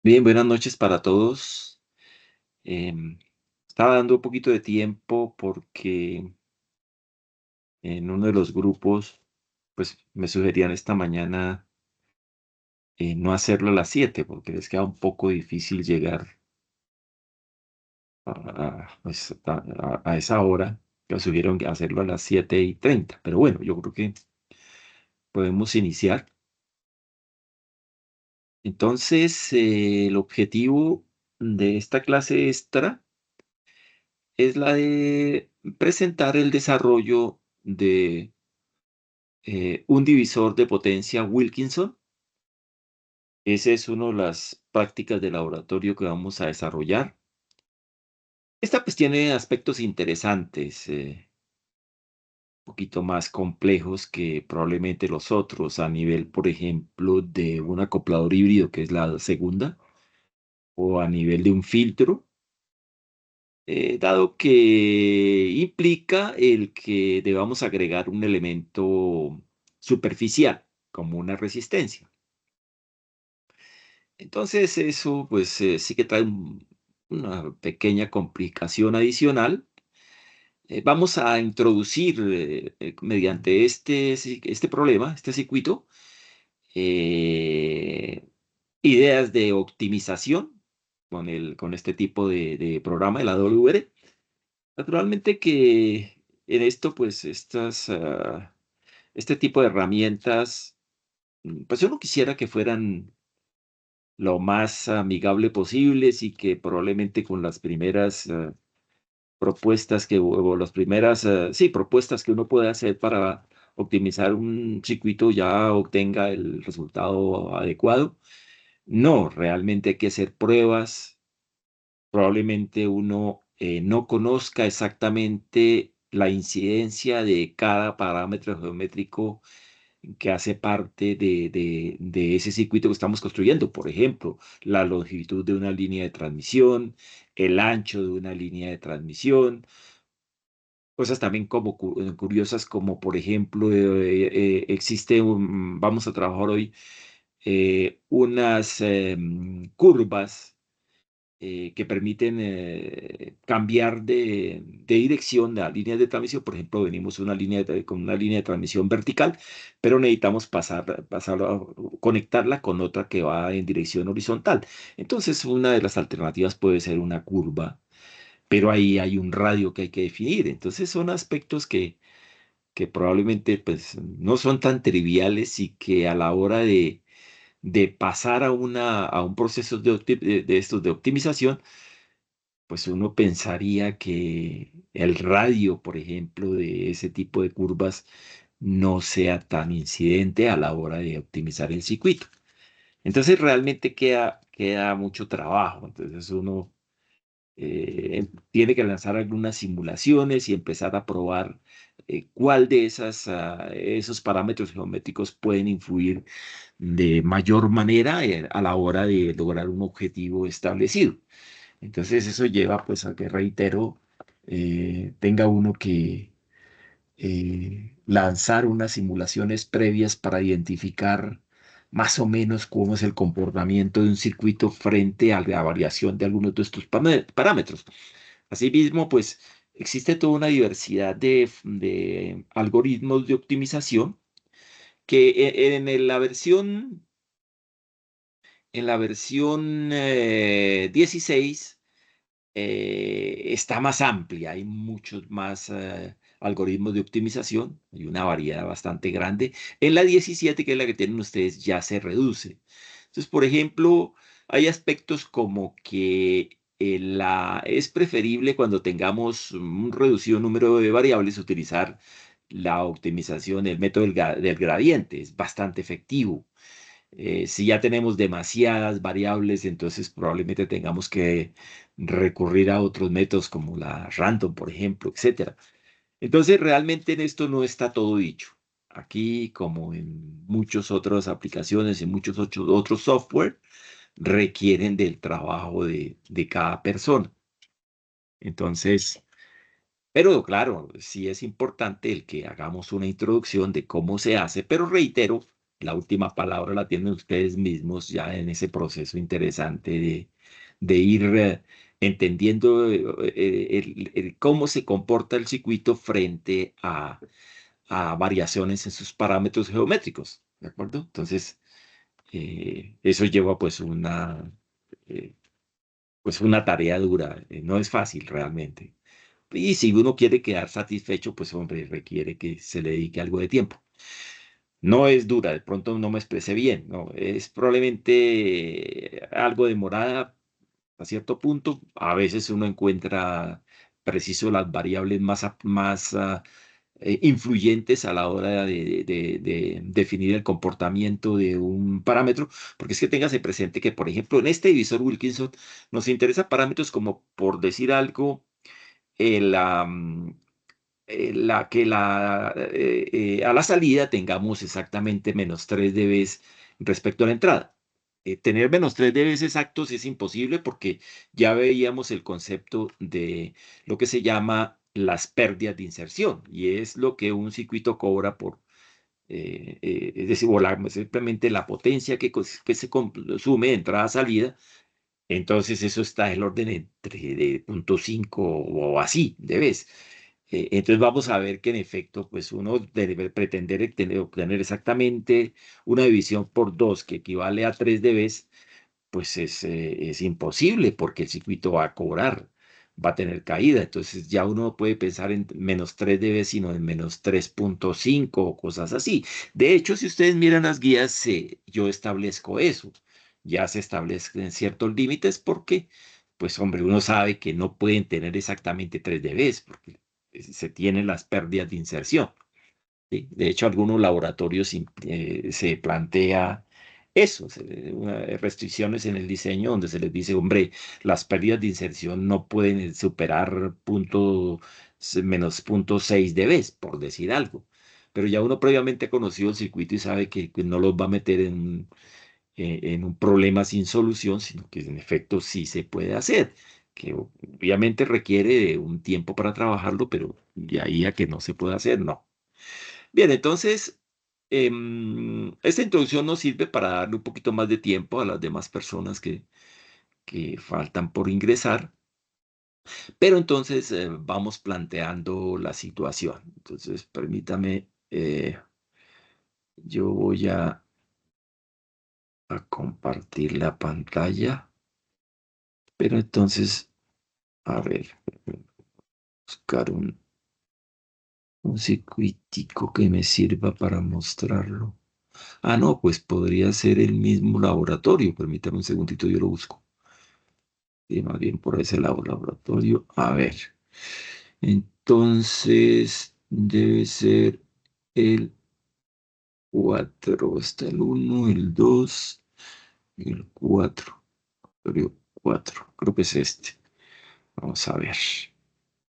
Bien, buenas noches para todos. Estaba dando un poquito de tiempo porque en uno de los grupos, pues me sugerían esta mañana no hacerlo a las 7 porque les queda un poco difícil llegar pues, a esa hora. Me sugirieron que hacerlo a las 7:30, pero bueno, yo creo que podemos iniciar. Entonces, el objetivo de esta clase extra es la de presentar el desarrollo de un divisor de potencia Wilkinson. Esa es una de las prácticas de laboratorio que vamos a desarrollar. Esta pues tiene aspectos interesantes, un poquito más complejos que probablemente los otros a nivel, por ejemplo, de un acoplador híbrido, que es la segunda, o a nivel de un filtro, dado que implica el que debamos agregar un elemento superficial, como una resistencia. Entonces, eso pues sí que trae una pequeña complicación adicional. Vamos a introducir mediante este problema, este circuito, eh, ideas de optimización con este tipo de programa, el AWR. Naturalmente que en esto, pues este tipo de herramientas, pues yo no quisiera que fueran lo más amigable posibles y que probablemente con las primeras propuestas o las primeras, sí, propuestas que uno puede hacer para optimizar un circuito ya obtenga el resultado adecuado. No, realmente hay que hacer pruebas. Probablemente uno no conozca exactamente la incidencia de cada parámetro geométrico que hace parte de ese circuito que estamos construyendo. Por ejemplo, la longitud de una línea de transmisión, el ancho de una línea de transmisión, cosas también como curiosas como, por ejemplo, vamos a trabajar hoy, unas curvas que permiten cambiar de dirección a líneas de transmisión. Por ejemplo, venimos con una línea de transmisión vertical, pero necesitamos conectarla con otra que va en dirección horizontal. Entonces, una de las alternativas puede ser una curva, pero ahí hay un radio que hay que definir. Entonces, son aspectos que probablemente pues, no son tan triviales y que a la hora de pasar a un proceso de estos de optimización, pues uno pensaría que el radio, por ejemplo, de ese tipo de curvas no sea tan incidente a la hora de optimizar el circuito. Entonces realmente queda mucho trabajo. Entonces uno tiene que lanzar algunas simulaciones y empezar a probar cuál de esos parámetros geométricos pueden influir de mayor manera a la hora de lograr un objetivo establecido. Entonces eso lleva pues a que, reitero, tenga uno que lanzar unas simulaciones previas para identificar más o menos cómo es el comportamiento de un circuito frente a la variación de algunos de estos parámetros. Asimismo, pues existe toda una diversidad de algoritmos de optimización que en la versión 16 está más amplia, hay muchos más algoritmos de optimización, hay una variedad bastante grande. En la 17, que es la que tienen ustedes, ya se reduce. Entonces, por ejemplo, hay aspectos como que es preferible cuando tengamos un reducido número de variables utilizar la optimización, el método del gradiente, es bastante efectivo. Si ya tenemos demasiadas variables, entonces probablemente tengamos que recurrir a otros métodos como la random, por ejemplo, etcétera. Entonces, realmente en esto no está todo dicho. Aquí, como en muchas otras aplicaciones, en muchos otros software, requieren del trabajo de cada persona. Entonces, pero claro, sí es importante el que hagamos una introducción de cómo se hace, pero reitero, la última palabra la tienen ustedes mismos ya en ese proceso interesante de ir entendiendo cómo se comporta el circuito frente a variaciones en sus parámetros geométricos, ¿de acuerdo? Entonces, eso lleva eh, pues una tarea dura, no es fácil realmente. Y si uno quiere quedar satisfecho, pues hombre, requiere que se le dedique algo de tiempo. No es dura, de pronto no me expresé bien, no, es probablemente algo demorada a cierto punto. A veces uno encuentra preciso las variables más influyentes a la hora de definir el comportamiento de un parámetro, porque es que téngase presente que, por ejemplo, en este divisor Wilkinson nos interesan parámetros como, por decir algo, el, am, a la salida tengamos exactamente -3 dB respecto a la entrada. Tener -3 dB exactos es imposible porque ya veíamos el concepto de lo que se llama las pérdidas de inserción y es lo que un circuito cobra es decir, simplemente la potencia que se consume de entrada-salida. Entonces eso está en el orden entre de 0,5 o así, debes. Entonces vamos a ver que en efecto, pues uno debe pretender obtener exactamente una división por 2 que equivale a 3 dB, pues es imposible porque el circuito va a cobrar, va a tener caída. Entonces ya uno no puede pensar en -3 dB, sino en -3,5 o cosas así. De hecho, si ustedes miran las guías, yo establezco eso. Ya se establecen ciertos límites porque, pues hombre, uno sabe que no pueden tener exactamente 3 dB porque se tienen las pérdidas de inserción. ¿Sí? De hecho, algunos laboratorios se plantea eso, restricciones en el diseño donde se les dice, hombre, las pérdidas de inserción no pueden superar -0,6 dB, por decir algo. Pero ya uno previamente ha conocido el circuito y sabe que no los va a meter en un problema sin solución, sino que en efecto sí se puede hacer, que obviamente requiere de un tiempo para trabajarlo, pero de ahí a que no se puede hacer, no. Bien, entonces, esta introducción nos sirve para darle un poquito más de tiempo a las demás personas que faltan por ingresar, pero entonces vamos planteando la situación. Entonces, permítame, yo voy a compartir la pantalla, pero entonces, a ver, buscar un circuitico que me sirva para mostrarlo. Ah, no, pues podría ser el mismo laboratorio. Permítame un segundito, yo lo busco. Y más bien por ese lado, laboratorio. A ver. Entonces, debe ser el 4. Está el 1, el 2, el 4. Laboratorio 4. Creo que es este. Vamos a ver.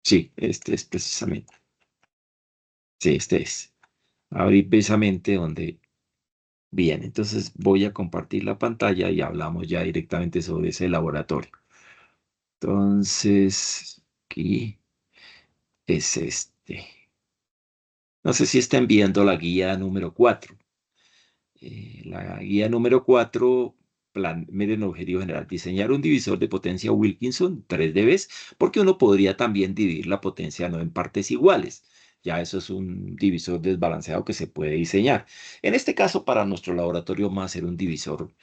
Sí, este es precisamente. Sí, este es. Abrir precisamente donde. Bien, entonces voy a compartir la pantalla y hablamos ya directamente sobre ese laboratorio. Entonces, aquí es este. No sé si está viendo la guía número 4. La guía número 4, miren el objetivo general, diseñar un divisor de potencia Wilkinson 3 dB, porque uno podría también dividir la potencia no en partes iguales. Ya eso es un divisor desbalanceado que se puede diseñar. En este caso, para nuestro laboratorio va a ser un divisor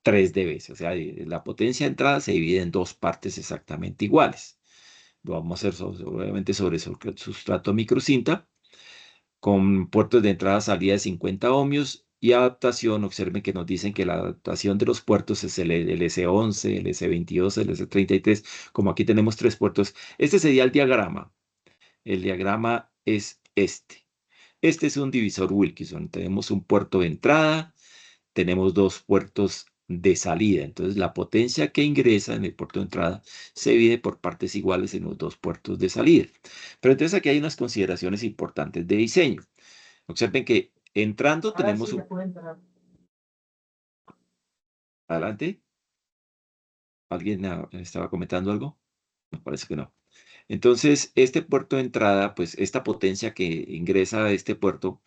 3 dB, o sea, la potencia de entrada se divide en dos partes exactamente iguales. Lo vamos a hacer obviamente sobre sustrato microcinta con puertos de entrada-salida de 50 ohmios y adaptación. Observen que nos dicen que la adaptación de los puertos es el S11, el S22, el S33. Como aquí tenemos tres puertos, este sería el diagrama. El diagrama es este. Este es un divisor Wilkinson. Tenemos un puerto de entrada, tenemos dos puertos de salida. Entonces, la potencia que ingresa en el puerto de entrada se divide por partes iguales en los dos puertos de salida. Pero entonces aquí hay unas consideraciones importantes de diseño. Observen que entrando Ahora tenemos sí se un. puede entrar. Adelante. ¿Alguien estaba comentando algo? Me parece que no. Entonces, este puerto de entrada, pues esta potencia que ingresa a este puerto,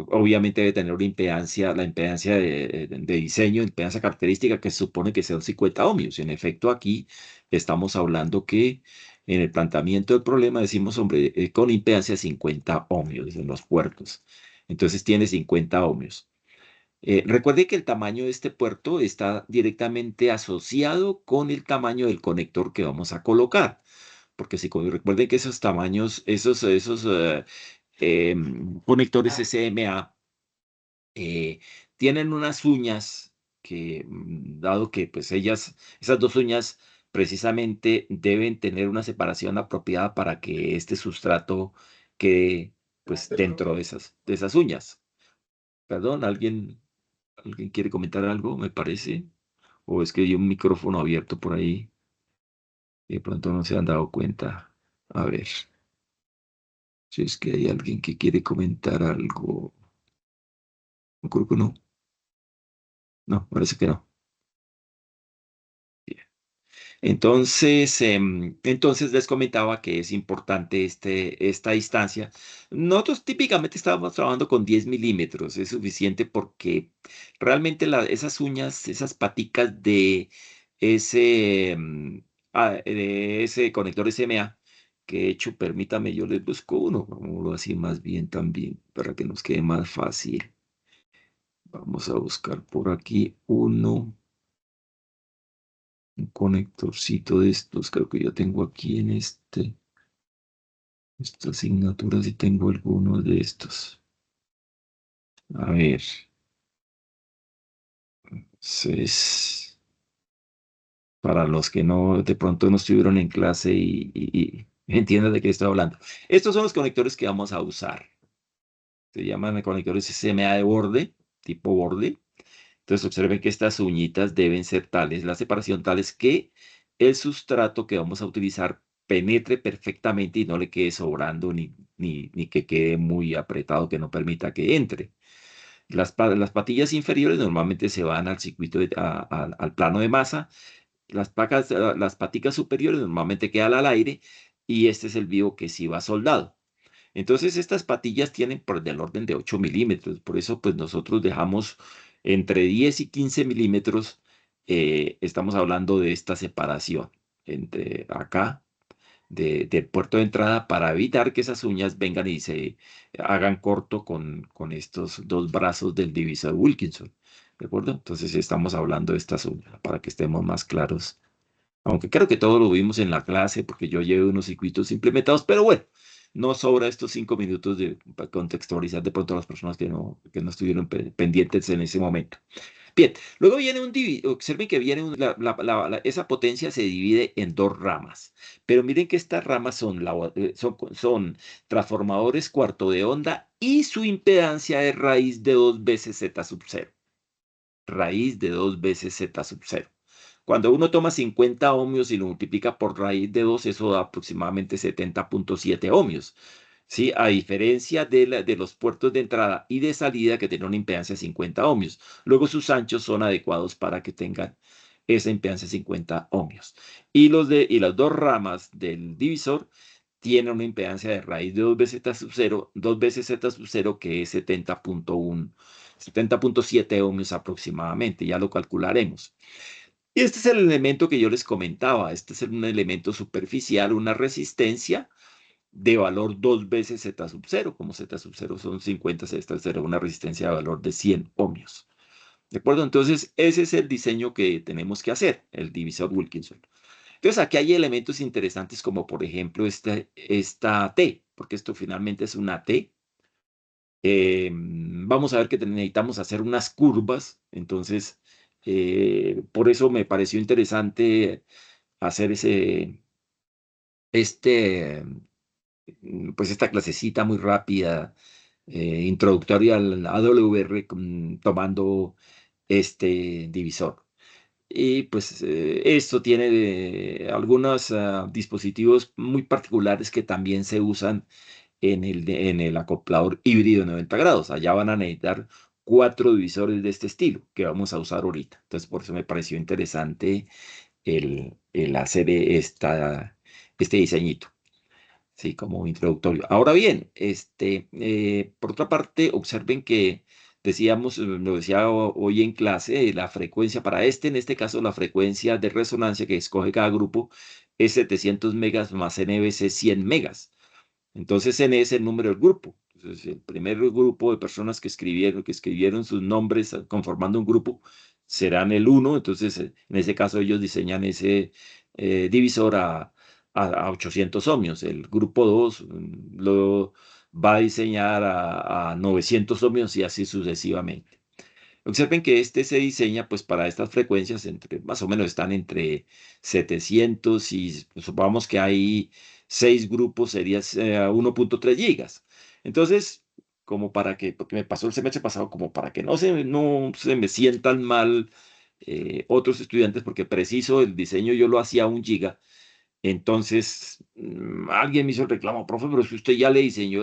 obviamente debe tener una impedancia, la impedancia de diseño, impedancia característica que se supone que sean 50 ohmios. En efecto, aquí estamos hablando que en el planteamiento del problema decimos, hombre, con impedancia 50 ohmios en los puertos. Entonces tiene 50 ohmios. Recuerde que el tamaño de este puerto está directamente asociado con el tamaño del conector que vamos a colocar. Porque si recuerden que esos tamaños, conectores SMA eh, tienen unas uñas que, dado que pues esas dos uñas precisamente deben tener una separación apropiada para que este sustrato quede pues dentro de esas uñas. Perdón, ¿alguien quiere comentar algo, me parece? ¿O es que hay un micrófono abierto por ahí? Y de pronto no se han dado cuenta. A ver, si es que hay alguien que quiere comentar algo. No creo que no. No, parece que no. Entonces les comentaba que es importante esta distancia. Nosotros típicamente estábamos trabajando con 10 milímetros, es suficiente porque realmente esas uñas, esas paticas ese, de ese conector SMA, que de hecho, permítame, yo les busco uno, vámonos así más bien también, para que nos quede más fácil. Vamos a buscar por aquí un conectorcito de estos, creo que yo tengo aquí en esta asignatura, si tengo alguno de estos. A ver, es para los que no, de pronto no estuvieron en clase y entiendan de qué estoy hablando. Estos son los conectores que vamos a usar. Se llaman conectores SMA de borde, tipo borde. Entonces observen que estas uñitas deben ser tales, la separación tal es que el sustrato que vamos a utilizar penetre perfectamente y no le quede sobrando ni que quede muy apretado que no permita que entre. Las patillas inferiores normalmente se van al circuito, al plano de masa. Las paticas superiores normalmente quedan al aire y este es el vivo que sí va soldado. Entonces, estas patillas tienen por del orden de 8 milímetros. Por eso, pues nosotros dejamos entre 10 y 15 milímetros. Estamos hablando de esta separación entre acá del puerto de entrada para evitar que esas uñas vengan y se hagan corto con estos dos brazos del divisor Wilkinson. ¿De acuerdo? Entonces, estamos hablando de estas uñas para que estemos más claros. Aunque creo que todo lo vimos en la clase porque yo llevo unos circuitos implementados, pero bueno, no sobra estos 5 minutos para contextualizar de pronto a las personas que no estuvieron pendientes en ese momento. Bien, luego viene observen que viene esa potencia se divide en dos ramas, pero miren que estas ramas son transformadores cuarto de onda y su impedancia es raíz de 2 veces Z sub 0, raíz de 2 veces Z sub 0. Cuando uno toma 50 ohmios y lo multiplica por raíz de 2, eso da aproximadamente 70.7 ohmios. ¿Sí? A diferencia de los puertos de entrada y de salida que tienen una impedancia de 50 ohmios. Luego sus anchos son adecuados para que tengan esa impedancia de 50 ohmios. Y las dos ramas del divisor tienen una impedancia de raíz de 2 veces Z sub 0, que es 70.7 ohmios aproximadamente. Ya lo calcularemos. Y este es el elemento que yo les comentaba. Este es un elemento superficial, una resistencia de valor 2 veces Z sub 0. Como Z sub 0 son 50, Z sub 0, una resistencia de valor de 100 ohmios. ¿De acuerdo? Entonces, ese es el diseño que tenemos que hacer, el divisor Wilkinson. Entonces, aquí hay elementos interesantes como, por ejemplo, esta T, porque esto finalmente es una T. Vamos a ver que necesitamos hacer unas curvas. Entonces, por eso me pareció interesante hacer este, pues esta clasecita muy rápida, introductoria al AWR, tomando este divisor. Y pues esto tiene algunos dispositivos muy particulares que también se usan en el acoplador híbrido de 90 grados. Allá van a necesitar 4 divisores de este estilo que vamos a usar ahorita. Entonces, por eso me pareció interesante el hacer este diseñito. Sí, como introductorio. Ahora bien, por otra parte, observen que decíamos, lo decía hoy en clase, la frecuencia para en este caso, la frecuencia de resonancia que escoge cada grupo es 700 megas más NBC 100 megas. Entonces, N es el número del grupo. Entonces, el primer grupo de personas que escribieron sus nombres conformando un grupo, serán el uno. Entonces, en ese caso, ellos diseñan ese divisor a 800 ohmios. El grupo 2 lo va a diseñar a 900 ohmios y así sucesivamente. Observen que este se diseña pues para estas frecuencias entre, más o menos están entre 700 y pues, supongamos que hay 6 grupos, sería 1.3 gigas. Entonces, como para que, porque me pasó el semestre pasado, como para que no se me sientan mal otros estudiantes, porque preciso el diseño yo lo hacía a 1 giga. Entonces, alguien me hizo el reclamo, profe, pero si usted ya le diseñó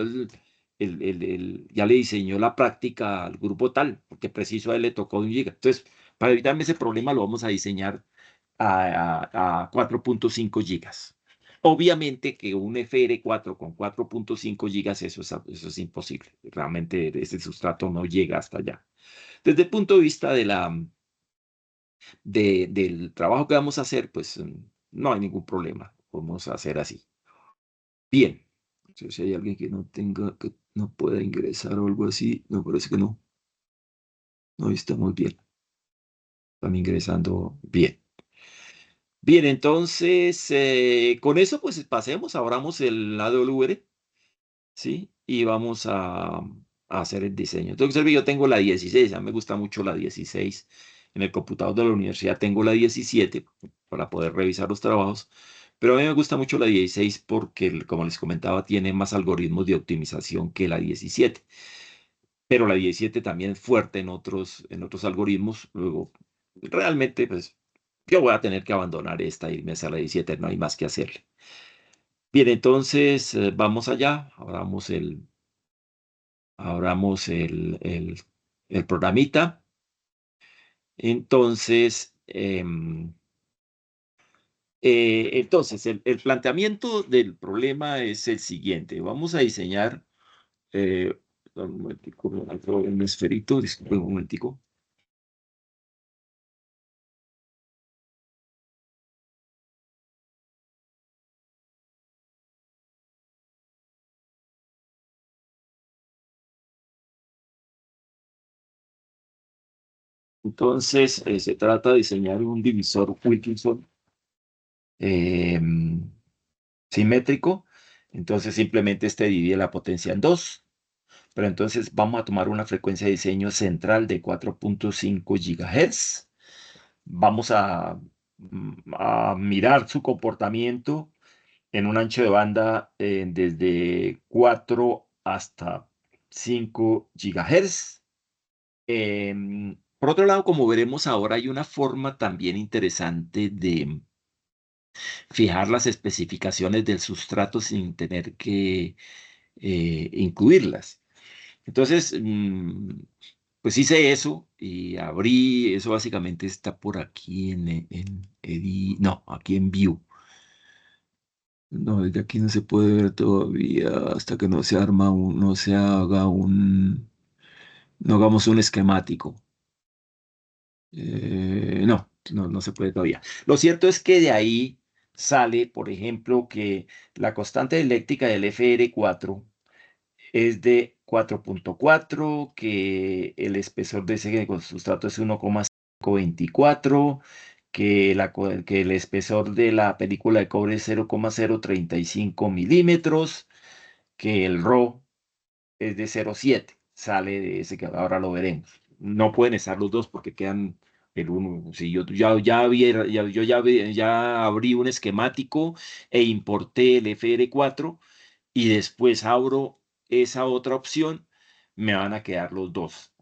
ya le diseñó la práctica al grupo tal, porque preciso a él le tocó 1 giga. Entonces, para evitarme ese problema, lo vamos a diseñar a 4.5 gigas. Obviamente que un FR4 con 4.5 gigas, eso es imposible. Realmente ese sustrato no llega hasta allá. Desde el punto de vista del trabajo que vamos a hacer, pues no hay ningún problema. Vamos a hacer así. Bien. Entonces, si hay alguien que no tenga, que no pueda ingresar o algo así, no parece que no. No está muy bien. Están ingresando bien. Bien, entonces, con eso, pues pasemos, abramos el AWR, ¿sí? Y vamos a hacer el diseño. Entonces, yo tengo la 16, a mí me gusta mucho la 16. En el computador de la universidad tengo la 17 para poder revisar los trabajos, pero a mí me gusta mucho la 16 porque, como les comentaba, tiene más algoritmos de optimización que la 17. Pero la 17 también es fuerte en otros algoritmos. Luego, realmente, pues, yo voy a tener que abandonar esta y irme hacia la 17, no hay más que hacerle. Bien, entonces, vamos allá, abramos el programita. Entonces, el planteamiento del problema es el siguiente. Vamos a diseñar, un momentico, me abro un esferito, disculpe un momentico. Entonces, se trata de diseñar un divisor Wilkinson em, simétrico. Entonces, simplemente divide la potencia en dos. Pero entonces vamos a tomar una frecuencia de diseño central de 4.5 GHz. Vamos a mirar su comportamiento en un ancho de banda desde 4 hasta 5 GHz. Por otro lado, como veremos ahora, hay una forma también interesante de fijar las especificaciones del sustrato sin tener que incluirlas. Entonces, pues hice eso y abrí, eso básicamente está por aquí no, aquí en View. No, desde aquí no se puede ver todavía hasta que no se arma no se haga no hagamos un esquemático. No se puede todavía. Lo cierto es que de ahí sale, por ejemplo, que la constante eléctrica del FR4 es de 4.4, que el espesor de ese sustrato es 1,524, que el espesor de la película de cobre es 0,035 milímetros, que el Rho es de 0,7, sale de ese que ahora lo veremos. No pueden estar los dos porque quedan el uno. Si yo ya abrí un esquemático e importé el FR4 y después abro esa otra opción, me van a quedar los dos.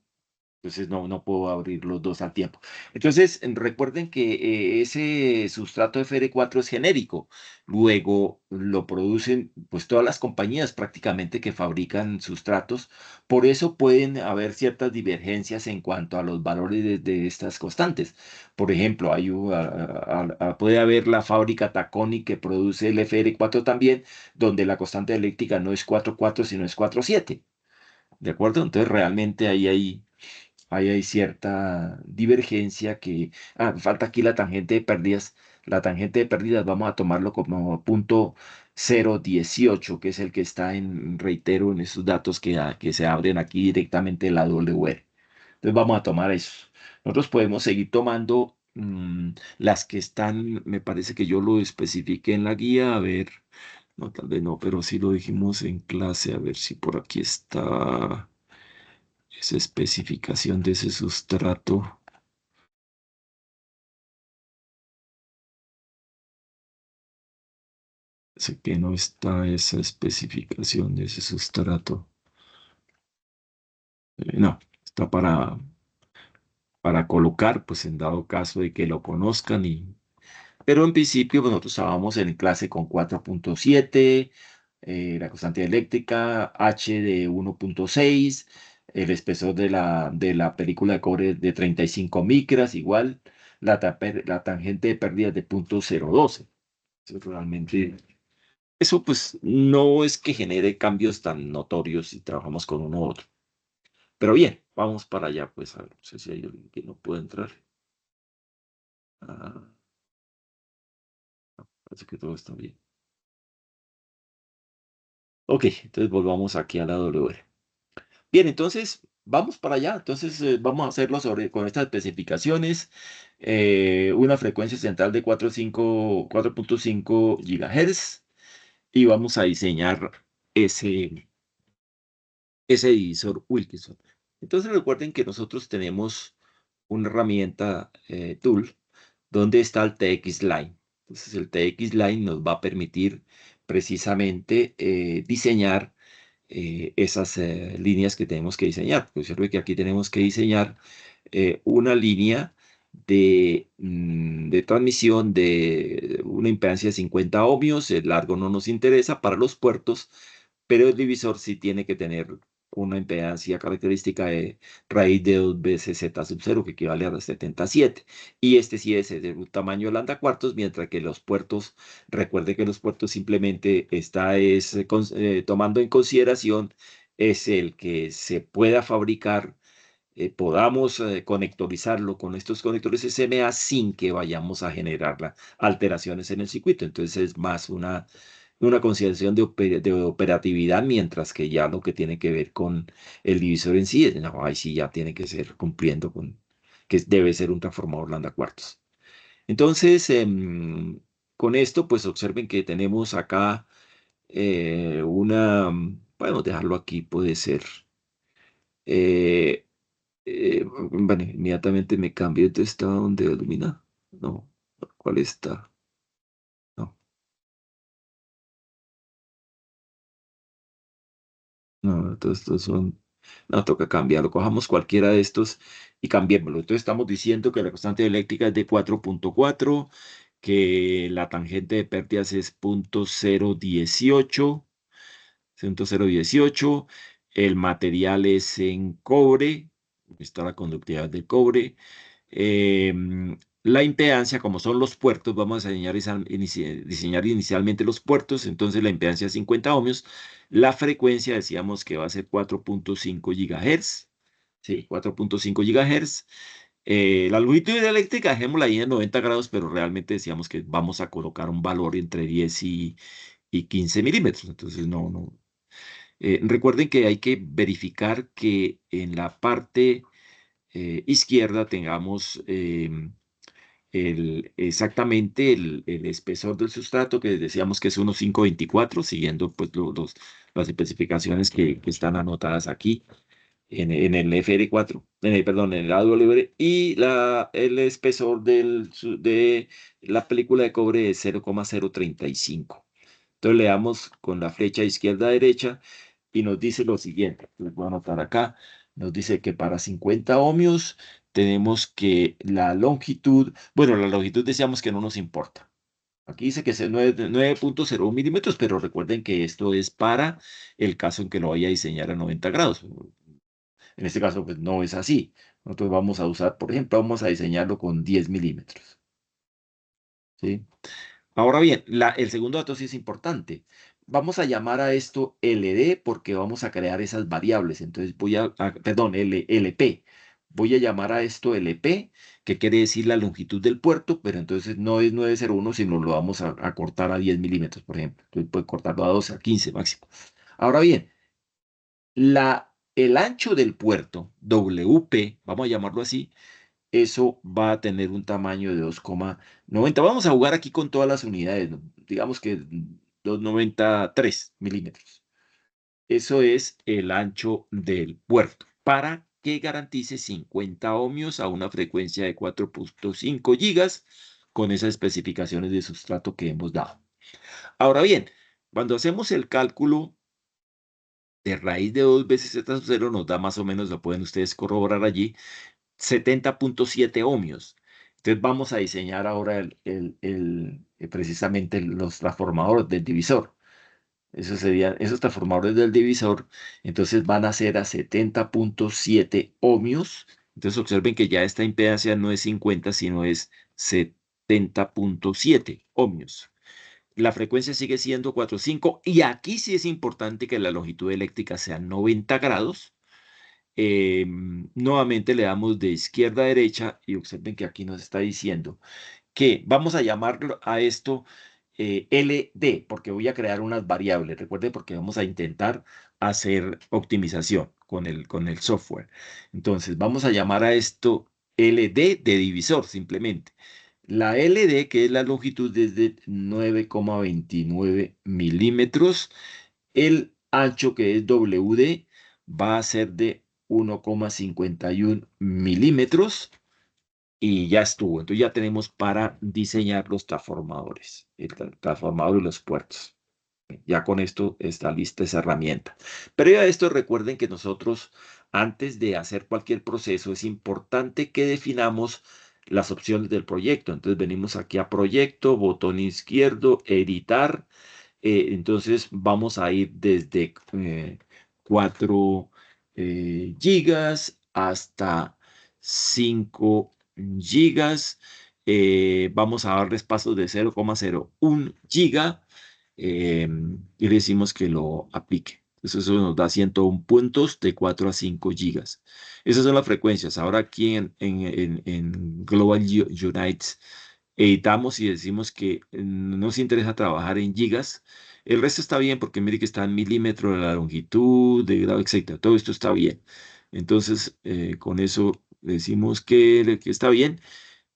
Entonces no puedo abrir los dos al tiempo. Entonces, recuerden que ese sustrato FR4 es genérico. Luego lo producen pues todas las compañías prácticamente que fabrican sustratos. Por eso pueden haber ciertas divergencias en cuanto a los valores de estas constantes. Por ejemplo, puede haber la fábrica Taconi que produce el FR4 también, donde la constante eléctrica no es 4,4 sino es 4,7. ¿De acuerdo? Entonces realmente ahí hay cierta divergencia que... falta aquí la tangente de pérdidas. La tangente de pérdidas vamos a tomarlo como punto 0,18, que es el que está reitero, en esos datos que se abren aquí directamente de la WR. Entonces vamos a tomar eso. Nosotros podemos seguir tomando las que están, me parece que yo lo especifiqué en la guía, a ver, no, tal vez no, pero sí lo dijimos en clase, a ver si por aquí está esa especificación de ese sustrato. Sé que no está esa especificación de ese sustrato. No, está para colocar, pues en dado caso de que lo conozcan pero en principio pues, nosotros estábamos en clase con 4,7, la constante eléctrica, H de 1,6, el espesor de la película de cobre de 35 micras, igual, la tangente de pérdidas de 0,012. Eso realmente, eso pues no es que genere cambios tan notorios si trabajamos con uno u otro. Pero bien, vamos para allá, pues a ver, no sé si hay alguien que no puede entrar. Ah, parece que todo está bien. Ok, entonces volvamos aquí a la W. Bien, entonces vamos para allá. Entonces vamos a hacerlo con estas especificaciones. Una frecuencia central de 4,5 GHz y vamos a diseñar ese divisor Wilkinson. Entonces recuerden que nosotros tenemos una herramienta tool donde está el TX Line. Entonces el TX Line nos va a permitir precisamente diseñar esas líneas que tenemos que diseñar. Observe que aquí tenemos que diseñar una línea de transmisión de una impedancia de 50 ohmios. El largo no nos interesa para los puertos, pero el divisor sí tiene que tener una impedancia característica de raíz de 2 veces z sub 0, que equivale a 77. Y este sí es de un tamaño lambda cuartos, mientras que los puertos, recuerde que los puertos simplemente tomando en consideración es el que se pueda fabricar, podamos conectorizarlo con estos conectores SMA sin que vayamos a generar alteraciones en el circuito. Entonces es más una consideración de operatividad, mientras que ya lo que tiene que ver con el divisor en sí, no, ahí sí ya tiene que ser cumpliendo con que debe ser un transformador lambda cuartos. Entonces, con esto, pues observen que tenemos acá podemos dejarlo aquí, puede ser. eh, bueno, inmediatamente me cambio de estado donde ilumina. No, ¿cuál está? No, no, todos estos son. No, toca cambiarlo. Cojamos cualquiera de estos y cambiémoslo. Entonces estamos diciendo que la constante eléctrica es de 4,4, que la tangente de pérdidas es 0,018, el material es en cobre, está la conductividad del cobre. La impedancia, como son los puertos, vamos a diseñar inicialmente los puertos, entonces la impedancia es 50 ohmios. La frecuencia decíamos que va a ser 4,5 GHz. Sí, 4,5 GHz. La longitud eléctrica, dejémosla ahí en 90 grados, pero realmente decíamos que vamos a colocar un valor entre 10 y 15 milímetros. Entonces, no. Recuerden que hay que verificar que en la parte izquierda tengamos exactamente el espesor del sustrato, que decíamos que es 1,524, siguiendo pues las especificaciones que están anotadas aquí en el FR4, perdón, en el AWR, y el espesor de la película de cobre es 0,035. Entonces le damos con la flecha izquierda a derecha y nos dice lo siguiente. Les voy a anotar acá. Nos dice que para 50 ohmios tenemos que la longitud, bueno, la longitud decíamos que no nos importa. Aquí dice que es 9.01 milímetros, pero recuerden que esto es para el caso en que lo vaya a diseñar a 90 grados. En este caso, pues no es así. Nosotros vamos a usar, por ejemplo, vamos a diseñarlo con 10 milímetros. ¿Sí? Ahora bien, el segundo dato sí es importante. Vamos a llamar a esto LD porque vamos a crear esas variables. Entonces perdón, LP. Voy a llamar a esto LP, que quiere decir la longitud del puerto, pero entonces no es 901, sino lo vamos a cortar a 10 milímetros, por ejemplo. Entonces puede cortarlo a 12, a 15 máximo. Ahora bien, el ancho del puerto, WP, vamos a llamarlo así, eso va a tener un tamaño de 2,90. Vamos a jugar aquí con todas las unidades, ¿no? Digamos que 2,93 milímetros. Eso es el ancho del puerto para que garantice 50 ohmios a una frecuencia de 4.5 gigas con esas especificaciones de sustrato que hemos dado. Ahora bien, cuando hacemos el cálculo de raíz de 2 veces z sub 0 nos da más o menos, lo pueden ustedes corroborar allí, 70.7 ohmios. Entonces vamos a diseñar ahora precisamente los transformadores del divisor. Esos transformadores del divisor, entonces van a ser a 70.7 ohmios. Entonces observen que ya esta impedancia no es 50, sino es 70.7 ohmios. La frecuencia sigue siendo 4.5 y aquí sí es importante que la longitud eléctrica sea 90 grados. Nuevamente le damos de izquierda a derecha y observen que aquí nos está diciendo que vamos a llamarlo a esto LD, porque voy a crear unas variables. Recuerden, porque vamos a intentar hacer optimización con el software. Entonces, vamos a llamar a esto LD de divisor, simplemente. La LD, que es la longitud, es de 9,29 milímetros. El ancho, que es WD, va a ser de 1,51 milímetros y ya estuvo. Entonces ya tenemos para diseñar los transformadores, el transformador y los puertos. Ya con esto está lista esa herramienta. Pero a esto recuerden que nosotros, antes de hacer cualquier proceso, es importante que definamos las opciones del proyecto. Entonces venimos aquí a proyecto, botón izquierdo, editar. Entonces vamos a ir desde 4 gigas hasta 5 gigas. Vamos a darles pasos de 0,01 giga y decimos que lo aplique. Entonces eso nos da 101 puntos de 4 a 5 gigas. Esas son las frecuencias. Ahora aquí en Global Unites editamos y decimos que nos interesa trabajar en gigas. El resto está bien porque mire que está en milímetros de la longitud, de grado, etcétera. Todo esto está bien. Entonces, con eso decimos que está bien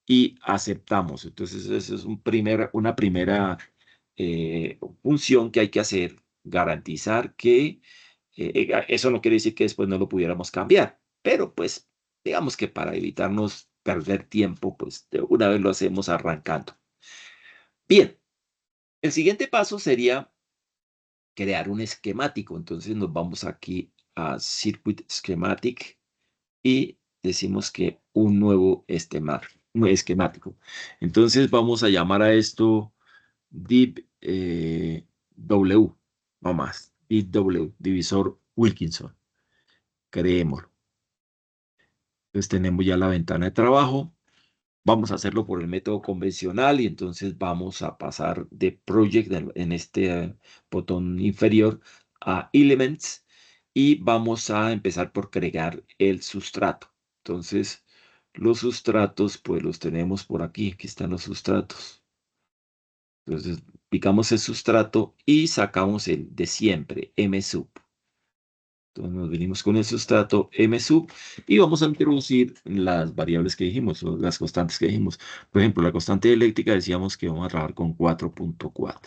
y aceptamos. Entonces, esa es una primera función que hay que hacer, garantizar que eso no quiere decir que después no lo pudiéramos cambiar, pero pues digamos que para evitarnos perder tiempo, pues de una vez lo hacemos arrancando. Bien, el siguiente paso sería crear un esquemático. Entonces nos vamos aquí a Circuit Schematic y decimos que un nuevo esquemático. Entonces vamos a llamar a esto div W, no más, div W, divisor Wilkinson. Creémoslo. Entonces tenemos ya la ventana de trabajo. Vamos a hacerlo por el método convencional y entonces vamos a pasar de Project en este botón inferior a Elements y vamos a empezar por crear el sustrato. Entonces, los sustratos, pues los tenemos por aquí. Aquí están los sustratos. Entonces, picamos el sustrato y sacamos el de siempre, MSUB. Entonces nos venimos con el sustrato MSUB y vamos a introducir las variables que dijimos, o las constantes que dijimos. Por ejemplo, la constante eléctrica decíamos que vamos a trabajar con 4.4.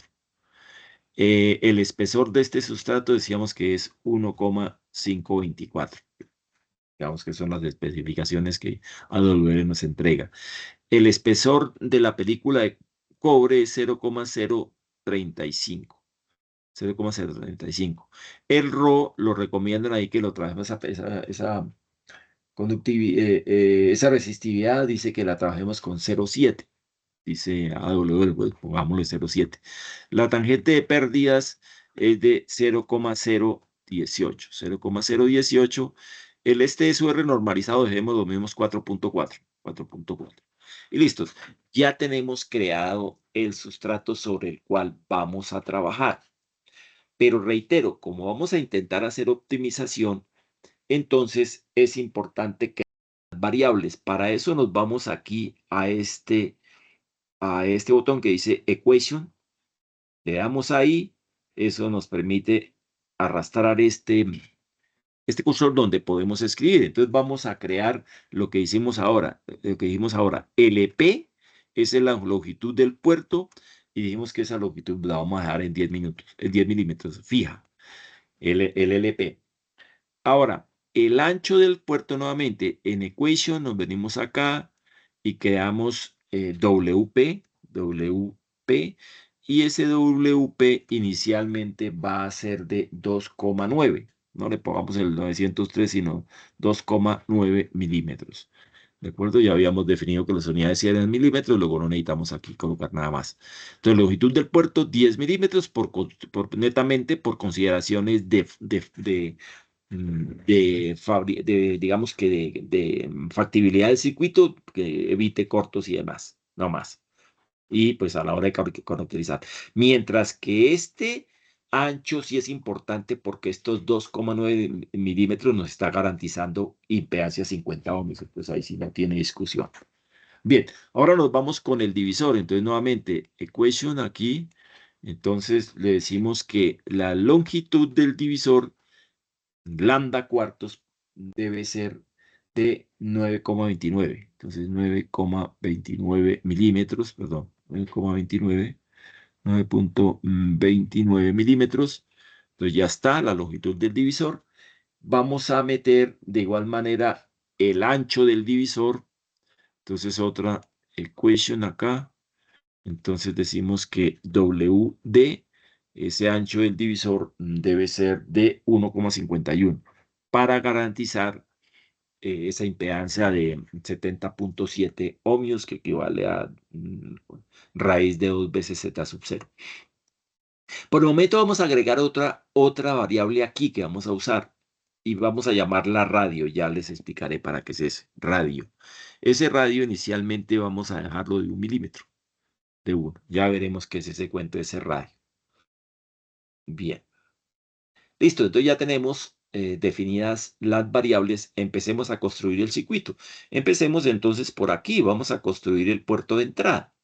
El espesor de este sustrato decíamos que es 1,524. Digamos que son las especificaciones que AWR nos entrega. El espesor de la película de cobre es 0,035. 0,035. El RO lo recomiendan ahí que lo trabajemos esa esa resistividad dice que la trabajemos con 0,7. Dice AW, pues pongámosle 0,7. La tangente de pérdidas es de 0,018. 0,018. El SR normalizado, dejemos los mismos 4,4. 4,4. Y listos. Ya tenemos creado el sustrato sobre el cual vamos a trabajar. Pero reitero, como vamos a intentar hacer optimización, entonces es importante que variables. Para eso nos vamos aquí a este botón que dice Equation, le damos ahí, eso nos permite arrastrar este cursor donde podemos escribir. Entonces vamos a crear lo que hicimos ahora, lo que dijimos ahora. LP es la longitud del puerto y dijimos que esa longitud la vamos a dejar en 10 minutos, en 10 milímetros, fija, el LP. Ahora, el ancho del puerto nuevamente, en Equation nos venimos acá y creamos WP, WP, y ese WP inicialmente va a ser de 2,9. No le pongamos el 903, sino 2,9 milímetros. ¿De acuerdo? Ya habíamos definido que las unidades eran milímetros, luego no necesitamos aquí colocar nada más. Entonces, longitud del puerto, 10 milímetros, netamente por consideraciones digamos que de factibilidad del circuito, que evite cortos y demás, no más. Y pues a la hora de caracterizar. Mientras que este ancho sí es importante porque estos 2,9 milímetros nos está garantizando impedancia 50 ohms. Pues ahí sí no tiene discusión. Bien, ahora nos vamos con el divisor. Entonces, nuevamente, equation aquí. Entonces, le decimos que la longitud del divisor lambda cuartos debe ser de 9,29. Entonces 9,29 milímetros, perdón, 9,29, 9,29 milímetros. Entonces ya está la longitud del divisor. Vamos a meter de igual manera el ancho del divisor. Entonces otra equation acá. Entonces decimos que WD, ese ancho del divisor, debe ser de 1,51 para garantizar esa impedancia de 70,7 ohmios, que equivale a raíz de 2 veces Z sub 0. Por el momento vamos a agregar otra variable aquí que vamos a usar y vamos a llamarla radio. Ya les explicaré para qué es ese radio. Ese radio inicialmente vamos a dejarlo de 1 milímetro. De 1. Ya veremos qué es ese cuento de ese radio. Bien. Listo, entonces ya tenemos definidas las variables. Empecemos a construir el circuito. Empecemos entonces por aquí. Vamos a construir el puerto de entrada.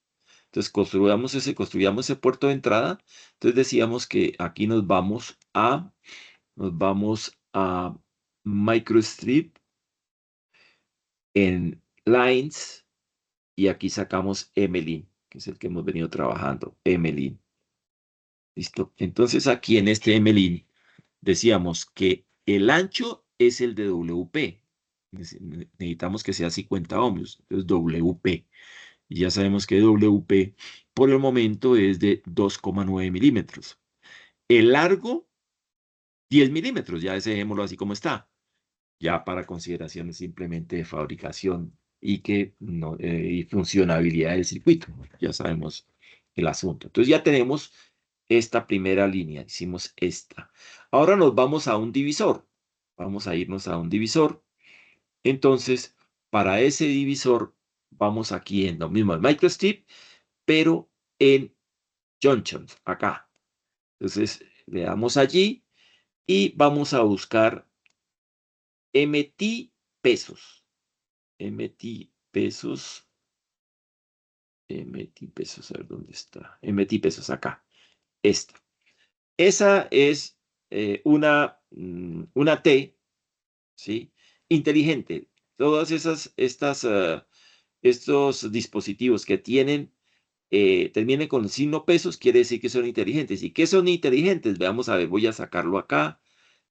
Entonces construyamos ese puerto de entrada. Entonces decíamos que aquí nos vamos a microstrip en lines y aquí sacamos Emelin, que es el que hemos venido trabajando. Emelin. Listo. Entonces aquí en este Emelin decíamos que el ancho es el de WP. Necesitamos que sea 50 ohmios. Entonces WP. Y ya sabemos que WP por el momento es de 2,9 milímetros. El largo, 10 milímetros. Ya ese dejémoslo así como está. Ya para consideraciones simplemente de fabricación y que no, y funcionabilidad del circuito. Ya sabemos el asunto. Entonces ya tenemos esta primera línea. Hicimos esta. Ahora nos vamos a un divisor. Vamos a irnos a un divisor. Entonces, para ese divisor, vamos aquí en lo mismo, el microstrip, pero en junctions, acá. Entonces, le damos allí y vamos a buscar MT pesos. MT pesos. MT pesos, a ver dónde está. MT pesos, acá. Esta. Esa es una T, ¿sí? Inteligente. Todas estos dispositivos que terminen con el signo pesos, quiere decir que son inteligentes. ¿Y qué son inteligentes? Veamos, a ver, voy a sacarlo acá.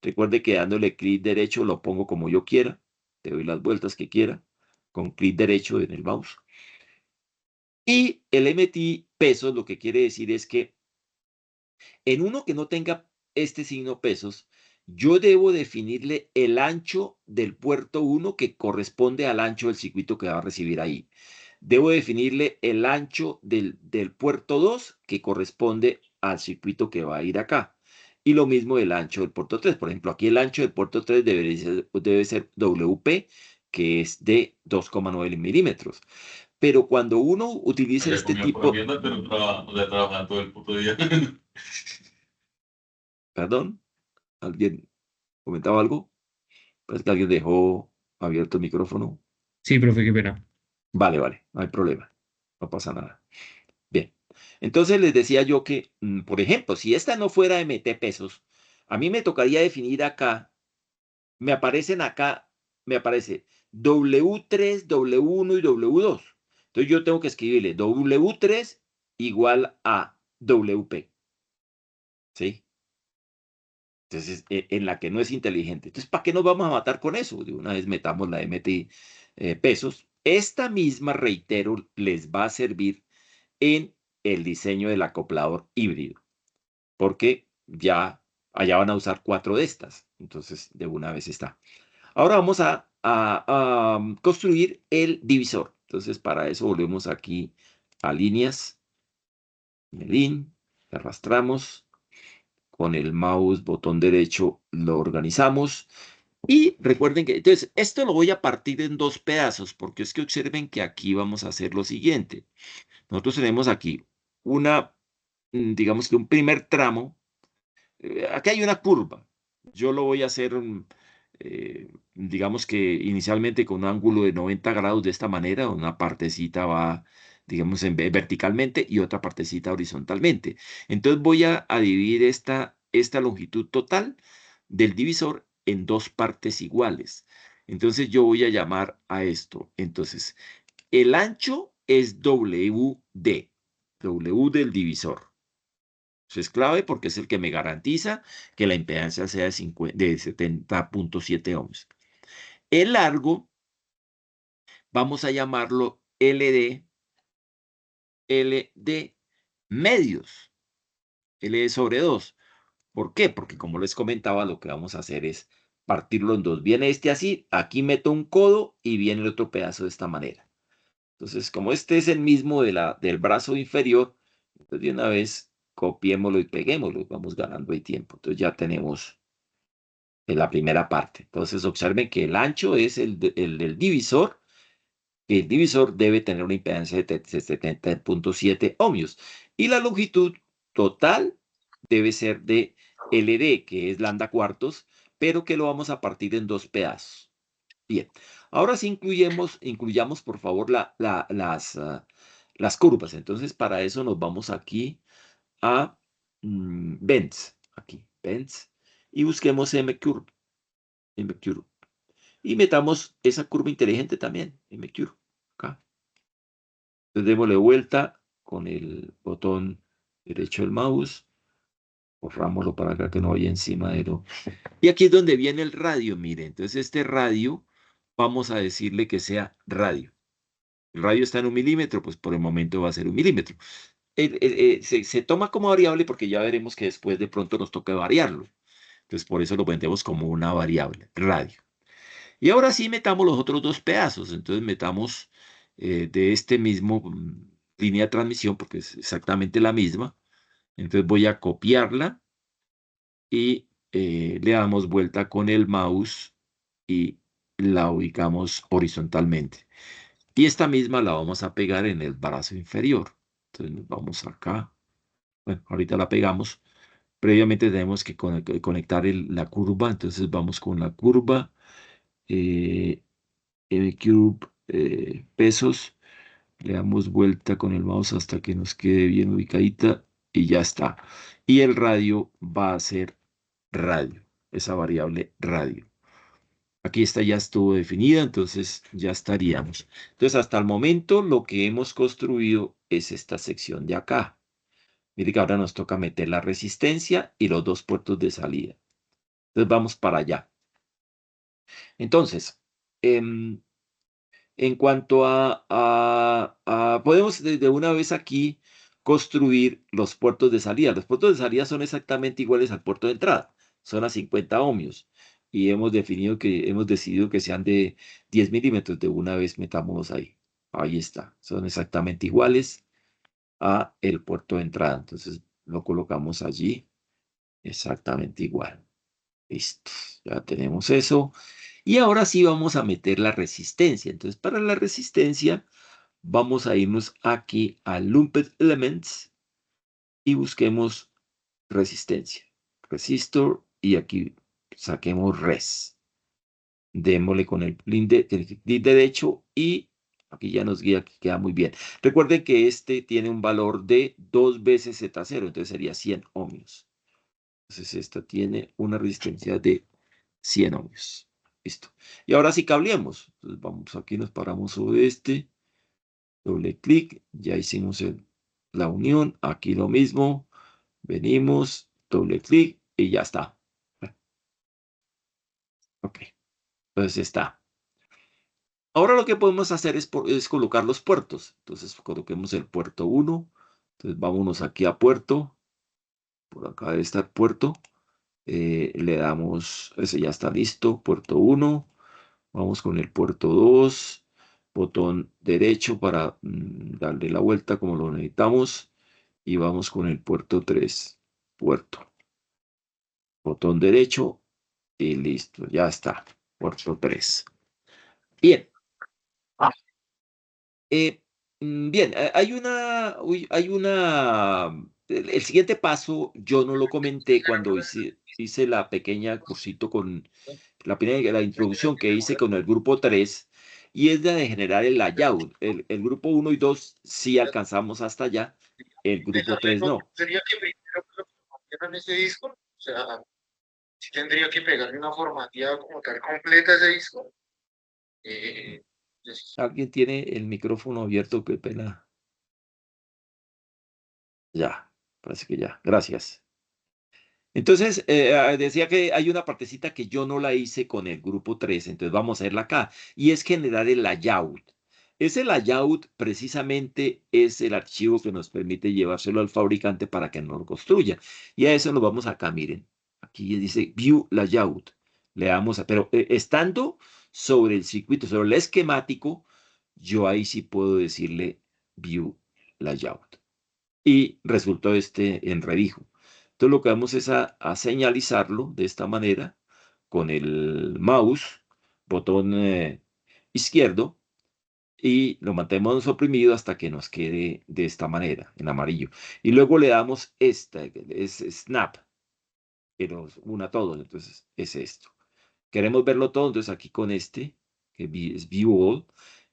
Recuerde que dándole clic derecho lo pongo como yo quiera. Te doy las vueltas que quiera. Con clic derecho en el mouse. Y el MT pesos lo que quiere decir es que en uno que no tenga este signo pesos, yo debo definirle el ancho del puerto 1 que corresponde al ancho del circuito que va a recibir ahí. Debo definirle el ancho del puerto 2 que corresponde al circuito que va a ir acá. Y lo mismo el ancho del puerto 3. Por ejemplo, aquí el ancho del puerto 3 debe ser WP, que es de 2,9 milímetros. Pero cuando uno utiliza Allá este comía pura tipo, mierda, pero o sea, trabajaban todo el puto día. perdón, ¿alguien comentaba algo? Parece que alguien dejó abierto el micrófono. Sí, profe, qué pena. Vale, vale, no hay problema, no pasa nada. Bien, entonces les decía yo que, por ejemplo, si esta no fuera MT pesos, a mí me tocaría definir acá, me aparecen acá, me aparece W3, W1 y W2. Entonces yo tengo que escribirle W3 igual a WP, ¿sí? Entonces, en la que no es inteligente. Entonces, ¿para qué nos vamos a matar con eso? De una vez metamos la MT pesos. Esta misma, reitero, les va a servir en el diseño del acoplador híbrido, porque ya allá van a usar 4 de estas. Entonces, de una vez está. Ahora vamos a construir el divisor. Entonces, para eso volvemos aquí a líneas, Medin, arrastramos con el mouse, botón derecho, lo organizamos. Y recuerden que, entonces, esto lo voy a partir en 2 pedazos, porque es que observen que aquí vamos a hacer lo siguiente. Nosotros tenemos aquí una, digamos que un primer tramo. Aquí hay una curva. Yo lo voy a hacer, digamos que inicialmente con un ángulo de 90 grados de esta manera. Una partecita va, digamos, verticalmente y otra partecita horizontalmente. Entonces voy a dividir esta longitud total del divisor en 2 partes iguales. Entonces yo voy a llamar a esto. Entonces, el ancho es WD, W del divisor. Eso es clave porque es el que me garantiza que la impedancia sea de 70,7 ohms. El largo, vamos a llamarlo LD medios, LD sobre 2. ¿Por qué? Porque como les comentaba, lo que vamos a hacer es partirlo en dos. Viene este así, aquí meto un codo y viene el otro pedazo de esta manera. Entonces, como este es el mismo del brazo inferior, pues de una vez copiémoslo y peguémoslo, vamos ganando ahí tiempo. Entonces ya tenemos en la primera parte. Entonces observen que el ancho es el del divisor. El divisor debe tener una impedancia de 70,7 ohmios. Y la longitud total debe ser de LD, que es lambda cuartos, pero que lo vamos a partir en 2 pedazos. Bien, ahora sí incluyamos por favor las curvas. Entonces para eso nos vamos aquí a Bends, aquí, Bends, y busquemos MCurve. MCurve. Y metamos esa curva inteligente también, MCurve, acá. Entonces démosle vuelta con el botón derecho del mouse, borrámoslo para acá que no vaya encima de lo. Y aquí es donde viene el radio, mire. Entonces este radio, vamos a decirle que sea radio. El radio está en 1 milímetro, pues por el momento va a ser 1 milímetro. Se toma como variable porque ya veremos que después de pronto nos toca variarlo. Entonces por eso lo vendemos como una variable, radio. Y ahora sí metamos los otros 2 pedazos. Entonces metamos de este mismo línea de transmisión, porque es exactamente la misma. Entonces voy a copiarla y le damos vuelta con el mouse y la ubicamos horizontalmente. Y esta misma la vamos a pegar en el brazo inferior. Entonces nos vamos acá. Bueno, ahorita la pegamos. Previamente tenemos que conectar la curva. Entonces vamos con la curva. eh, MCube pesos. Le damos vuelta con el mouse hasta que nos quede bien ubicadita y ya está. Y el radio va a ser radio, esa variable radio. Aquí esta ya estuvo definida, entonces ya estaríamos. Entonces, hasta el momento lo que hemos construido es esta sección de acá. Mire que ahora nos toca meter la resistencia y los 2 puertos de salida. Entonces vamos para allá. Entonces, en cuanto podemos de una vez aquí construir los puertos de salida. Los puertos de salida son exactamente iguales al puerto de entrada. son a 50 ohmios. Y hemos decidido que sean de 10 milímetros. De una vez metámonos ahí. Ahí está. Son exactamente iguales a el puerto de entrada. Entonces lo colocamos allí exactamente igual. Listo. Ya tenemos eso. Y ahora sí vamos a meter la resistencia. Entonces para la resistencia vamos a irnos aquí a Lumped Elements y busquemos resistencia. Resistor y aquí saquemos res. Démosle con el clic derecho y aquí ya nos guía, que queda muy bien. Recuerden que este tiene un valor de 2 veces Z0, entonces sería 100 ohmios. Entonces esta tiene una resistencia de 100 ohmios. Listo. Y ahora sí cableamos. Entonces vamos aquí, nos paramos sobre este. Doble clic, ya hicimos la unión. Aquí lo mismo. Venimos, doble clic y ya está. Ok, entonces está. Ahora lo que podemos hacer es colocar los puertos. Entonces coloquemos el puerto 1. Entonces vámonos aquí a puerto. Por acá debe estar puerto. Le damos, ese ya está listo, puerto 1. Vamos con el puerto 2. Botón derecho para darle la vuelta como lo necesitamos. Y vamos con el puerto 3. Puerto. Botón derecho y listo, ya está. Puerto 3. Bien. Bien, el siguiente paso yo no lo comenté cuando hice la pequeña cursito con la introducción que hice con el grupo 3 y es la de generar el layout. El grupo 1 y 2 sí alcanzamos hasta allá, el grupo 3 no. Sería que primero lo formatearan ese disco, o sea, si tendría que pegarle una formateada como tal completa a ese disco. Eh, ¿Alguien tiene el micrófono abierto? Qué pena. Ya, parece que ya. Gracias. Entonces, decía que hay una partecita que yo no la hice con el grupo 3, entonces vamos a verla acá, y es generar el layout. Ese layout precisamente es el archivo que nos permite llevárselo al fabricante para que nos lo construya. Y a eso nos vamos acá, miren. Aquí dice View Layout. Le damos pero estando sobre el circuito, sobre el esquemático, yo ahí sí puedo decirle View Layout. Y resultó este en redijo. Entonces lo que vamos es a señalizarlo de esta manera con el mouse, botón izquierdo, y lo mantenemos oprimido hasta que nos quede de esta manera, en amarillo. Y luego le damos esta, es snap, que nos una todo, entonces es esto. Queremos verlo todo, entonces aquí con este, que es View All,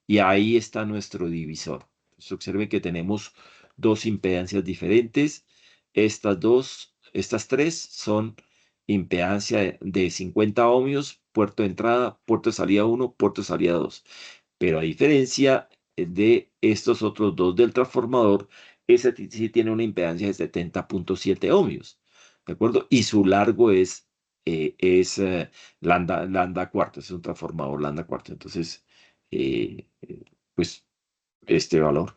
y ahí está nuestro divisor. Entonces observen que tenemos dos impedancias diferentes. Estas tres son impedancia de 50 ohmios, puerto de entrada, puerto de salida 1, puerto de salida 2. Pero a diferencia de estos otros dos del transformador, ese sí tiene una impedancia de 70.7 ohmios. ¿De acuerdo? Y su largo es lambda cuarto, es un transformador lambda cuarto. Entonces, pues, este valor.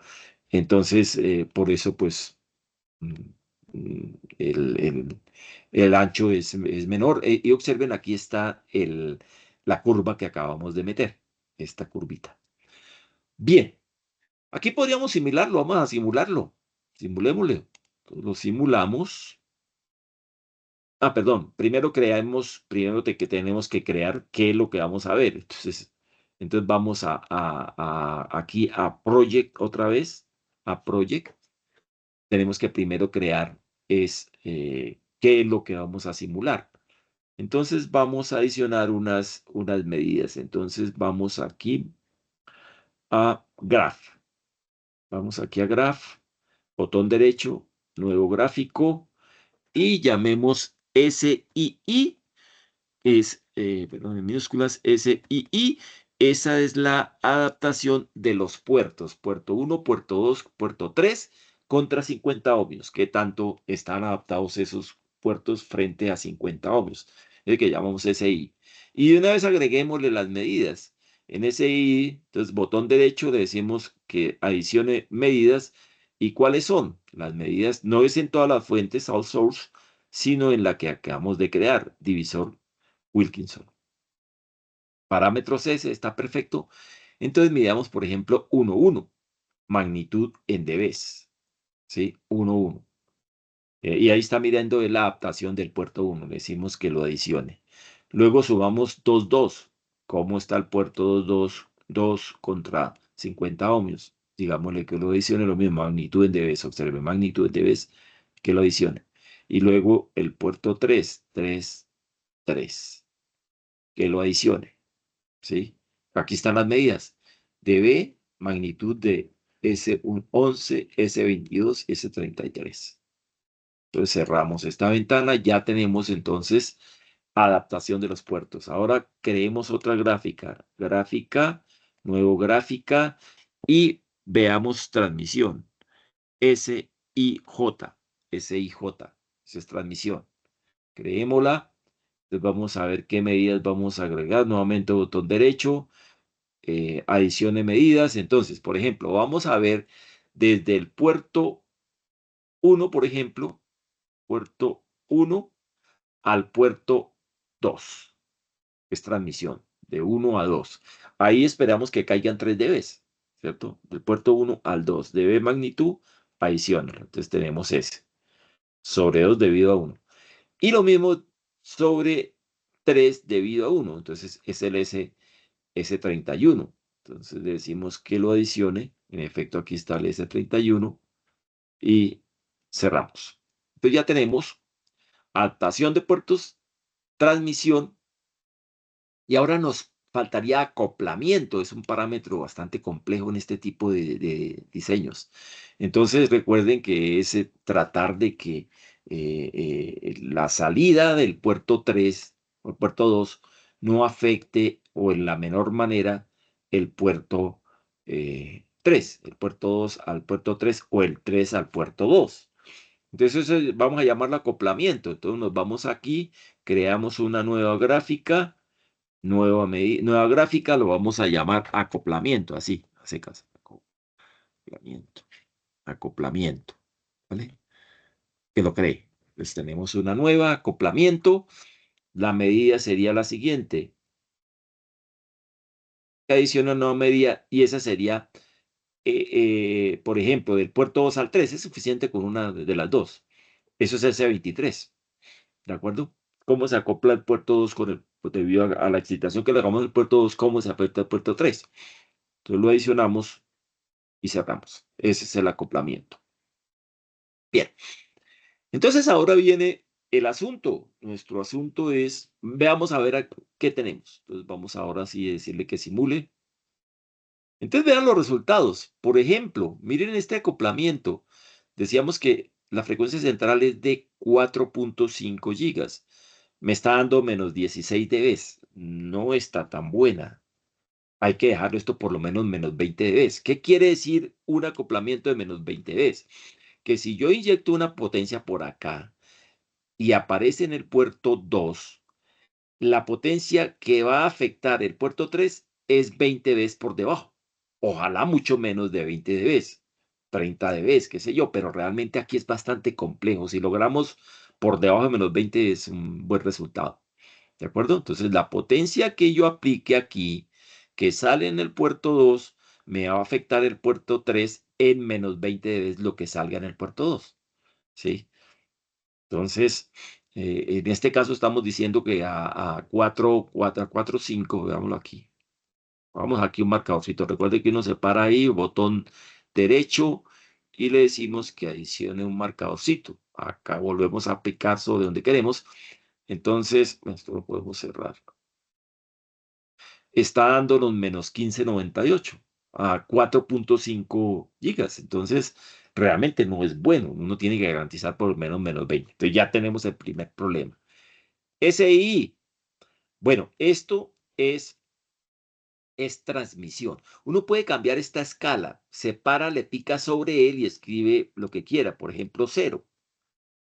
Entonces, por eso, pues, mm, el, el- el ancho es menor. Y observen, aquí está la curva que acabamos de meter, esta curvita. Bien, aquí podríamos simularlo, vamos a simularlo. Simulémoslo. Lo simulamos. Ah, perdón. Primero que tenemos que crear qué es lo que vamos a ver. Entonces vamos aquí a Project otra vez, a Project. Tenemos que primero crear qué es lo que vamos a simular. Entonces vamos a adicionar unas medidas. Entonces vamos aquí a Graph. Vamos aquí a Graph, botón derecho, nuevo gráfico y llamemos SII. Perdón, en minúsculas, SII. Esa es la adaptación de los puertos. Puerto 1, puerto 2, puerto 3 contra 50 ohmios. ¿Qué tanto están adaptados esos puertos frente a 50 ohmios? Es el que llamamos SI. Y de una vez agreguémosle las medidas. En SI, entonces, botón derecho, le decimos que adicione medidas. ¿Y cuáles son? Las medidas no es en todas las fuentes, all source, sino en la que acabamos de crear, divisor Wilkinson. Parámetros S está perfecto. Entonces midamos, por ejemplo, 1, 1, magnitud en dBs, ¿sí? 1, 1. Y ahí está mirando la adaptación del puerto 1. Le decimos que lo adicione. Luego subamos 2, 2. ¿Cómo está el puerto 2, 2? 2 contra 50 ohmios. Digámosle que lo adicione lo mismo, magnitud en dBs. Observe, magnitud en dBs, que lo adicione. Y luego el puerto 3, 3, 3, que lo adicione. ¿Sí? Aquí están las medidas. dB, magnitud de S11, S22 y S33. Entonces cerramos esta ventana, ya tenemos entonces adaptación de los puertos. Ahora creemos otra gráfica, nuevo gráfica y veamos transmisión. SIJ, SIJ, esa es transmisión. Creémosla, entonces vamos a ver qué medidas vamos a agregar. Nuevamente botón derecho, adición de medidas. Entonces, por ejemplo, vamos a ver desde el puerto 1, por ejemplo, puerto 1 al puerto 2. Es transmisión de 1 a 2. Ahí esperamos que caigan 3 dBs, ¿cierto? Del puerto 1 al 2. dB magnitud, adición. Entonces tenemos ese. Sobre 2 debido a 1. Y lo mismo sobre 3 debido a 1. Entonces es el S31. Entonces le decimos que lo adicione. En efecto, aquí está el S31. Y cerramos. Entonces ya tenemos adaptación de puertos, transmisión, y ahora nos faltaría acoplamiento. Es un parámetro bastante complejo en este tipo de diseños. Entonces recuerden que es tratar de que la salida del puerto 3 o el puerto 2 no afecte o en la menor manera el puerto 3, el puerto 2 al puerto 3 o el 3 al puerto 2. Entonces eso vamos a llamarlo acoplamiento. Entonces nos vamos aquí, creamos una nueva gráfica, nueva gráfica, lo vamos a llamar acoplamiento, así, a secas. Acoplamiento, acoplamiento, ¿vale? Que lo cree. Pues tenemos una nueva acoplamiento. La medida sería la siguiente. Adiciona una nueva medida y esa sería, por ejemplo, del puerto 2 al 3. Es suficiente con una de las dos. Eso es S23. ¿De acuerdo? ¿Cómo se acopla el puerto 2 con el, pues, debido a la excitación que le hagamos al puerto 2, cómo se afecta el puerto 3? Entonces lo adicionamos y cerramos. Ese es el acoplamiento. Bien. Entonces ahora viene el asunto. Nuestro asunto es, veamos a ver qué tenemos. Entonces vamos ahora sí a decirle que simule. Entonces vean los resultados. Por ejemplo, miren este acoplamiento. Decíamos que la frecuencia central es de 4.5 gigas. Me está dando menos 16 dBs. No está tan buena. Hay que dejarlo esto por lo menos menos 20 dBs. ¿Qué quiere decir un acoplamiento de menos 20 dBs? Que si yo inyecto una potencia por acá y aparece en el puerto 2, la potencia que va a afectar el puerto 3 es 20 dBs por debajo. Ojalá mucho menos de 20 dBs, 30 dBs, qué sé yo, pero realmente aquí es bastante complejo. Si logramos por debajo de menos 20 es un buen resultado. ¿De acuerdo? Entonces la potencia que yo aplique aquí, que sale en el puerto 2, me va a afectar el puerto 3 en menos 20 dBs lo que salga en el puerto 2. ¿Sí? Entonces, en este caso estamos diciendo que a 4, 5, veámoslo aquí. Vamos aquí un marcadorcito. Recuerde que uno se para ahí, botón derecho, y le decimos que adicione un marcadorcito. Acá volvemos a aplicar sobre donde queremos. Entonces, esto lo podemos cerrar. Está dándonos menos 1598 a 4.5 gigas. Entonces, realmente no es bueno. Uno tiene que garantizar por lo menos menos 20. Entonces, ya tenemos el primer problema. SI. Bueno, esto es transmisión. Uno puede cambiar esta escala. Se para, le pica sobre él y escribe lo que quiera. Por ejemplo, 0.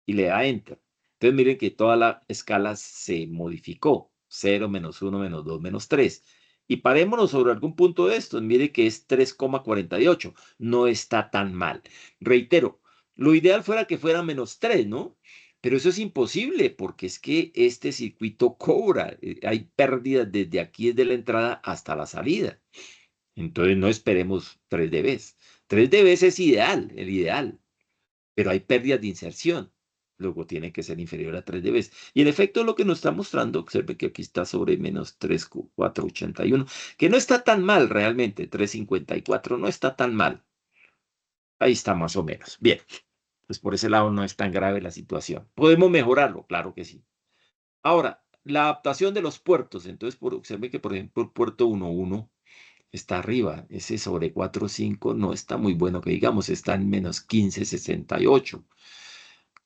Y le da Enter. Entonces, miren que toda la escala se modificó. 0, menos 1, menos 2, menos 3. Y parémonos sobre algún punto de estos. Mire que es 3,48. No está tan mal. Reitero, lo ideal fuera que fuera menos 3, ¿no? Pero eso es imposible porque es que este circuito cobra. Hay pérdidas desde aquí, desde la entrada hasta la salida. Entonces no esperemos 3 dBs. 3 dBs es ideal, el ideal, pero hay pérdidas de inserción. Luego tiene que ser inferior a 3 dBs. Y en efecto lo que nos está mostrando, observe que aquí está sobre menos 3,481, que no está tan mal realmente, 3,54 no está tan mal. Ahí está más o menos. Bien, pues por ese lado no es tan grave la situación. ¿Podemos mejorarlo? Claro que sí. Ahora, la adaptación de los puertos. Entonces, observe que, por ejemplo, el puerto 1.1 está arriba. Ese sobre 4.5 no está muy bueno que digamos, está en menos 15.68.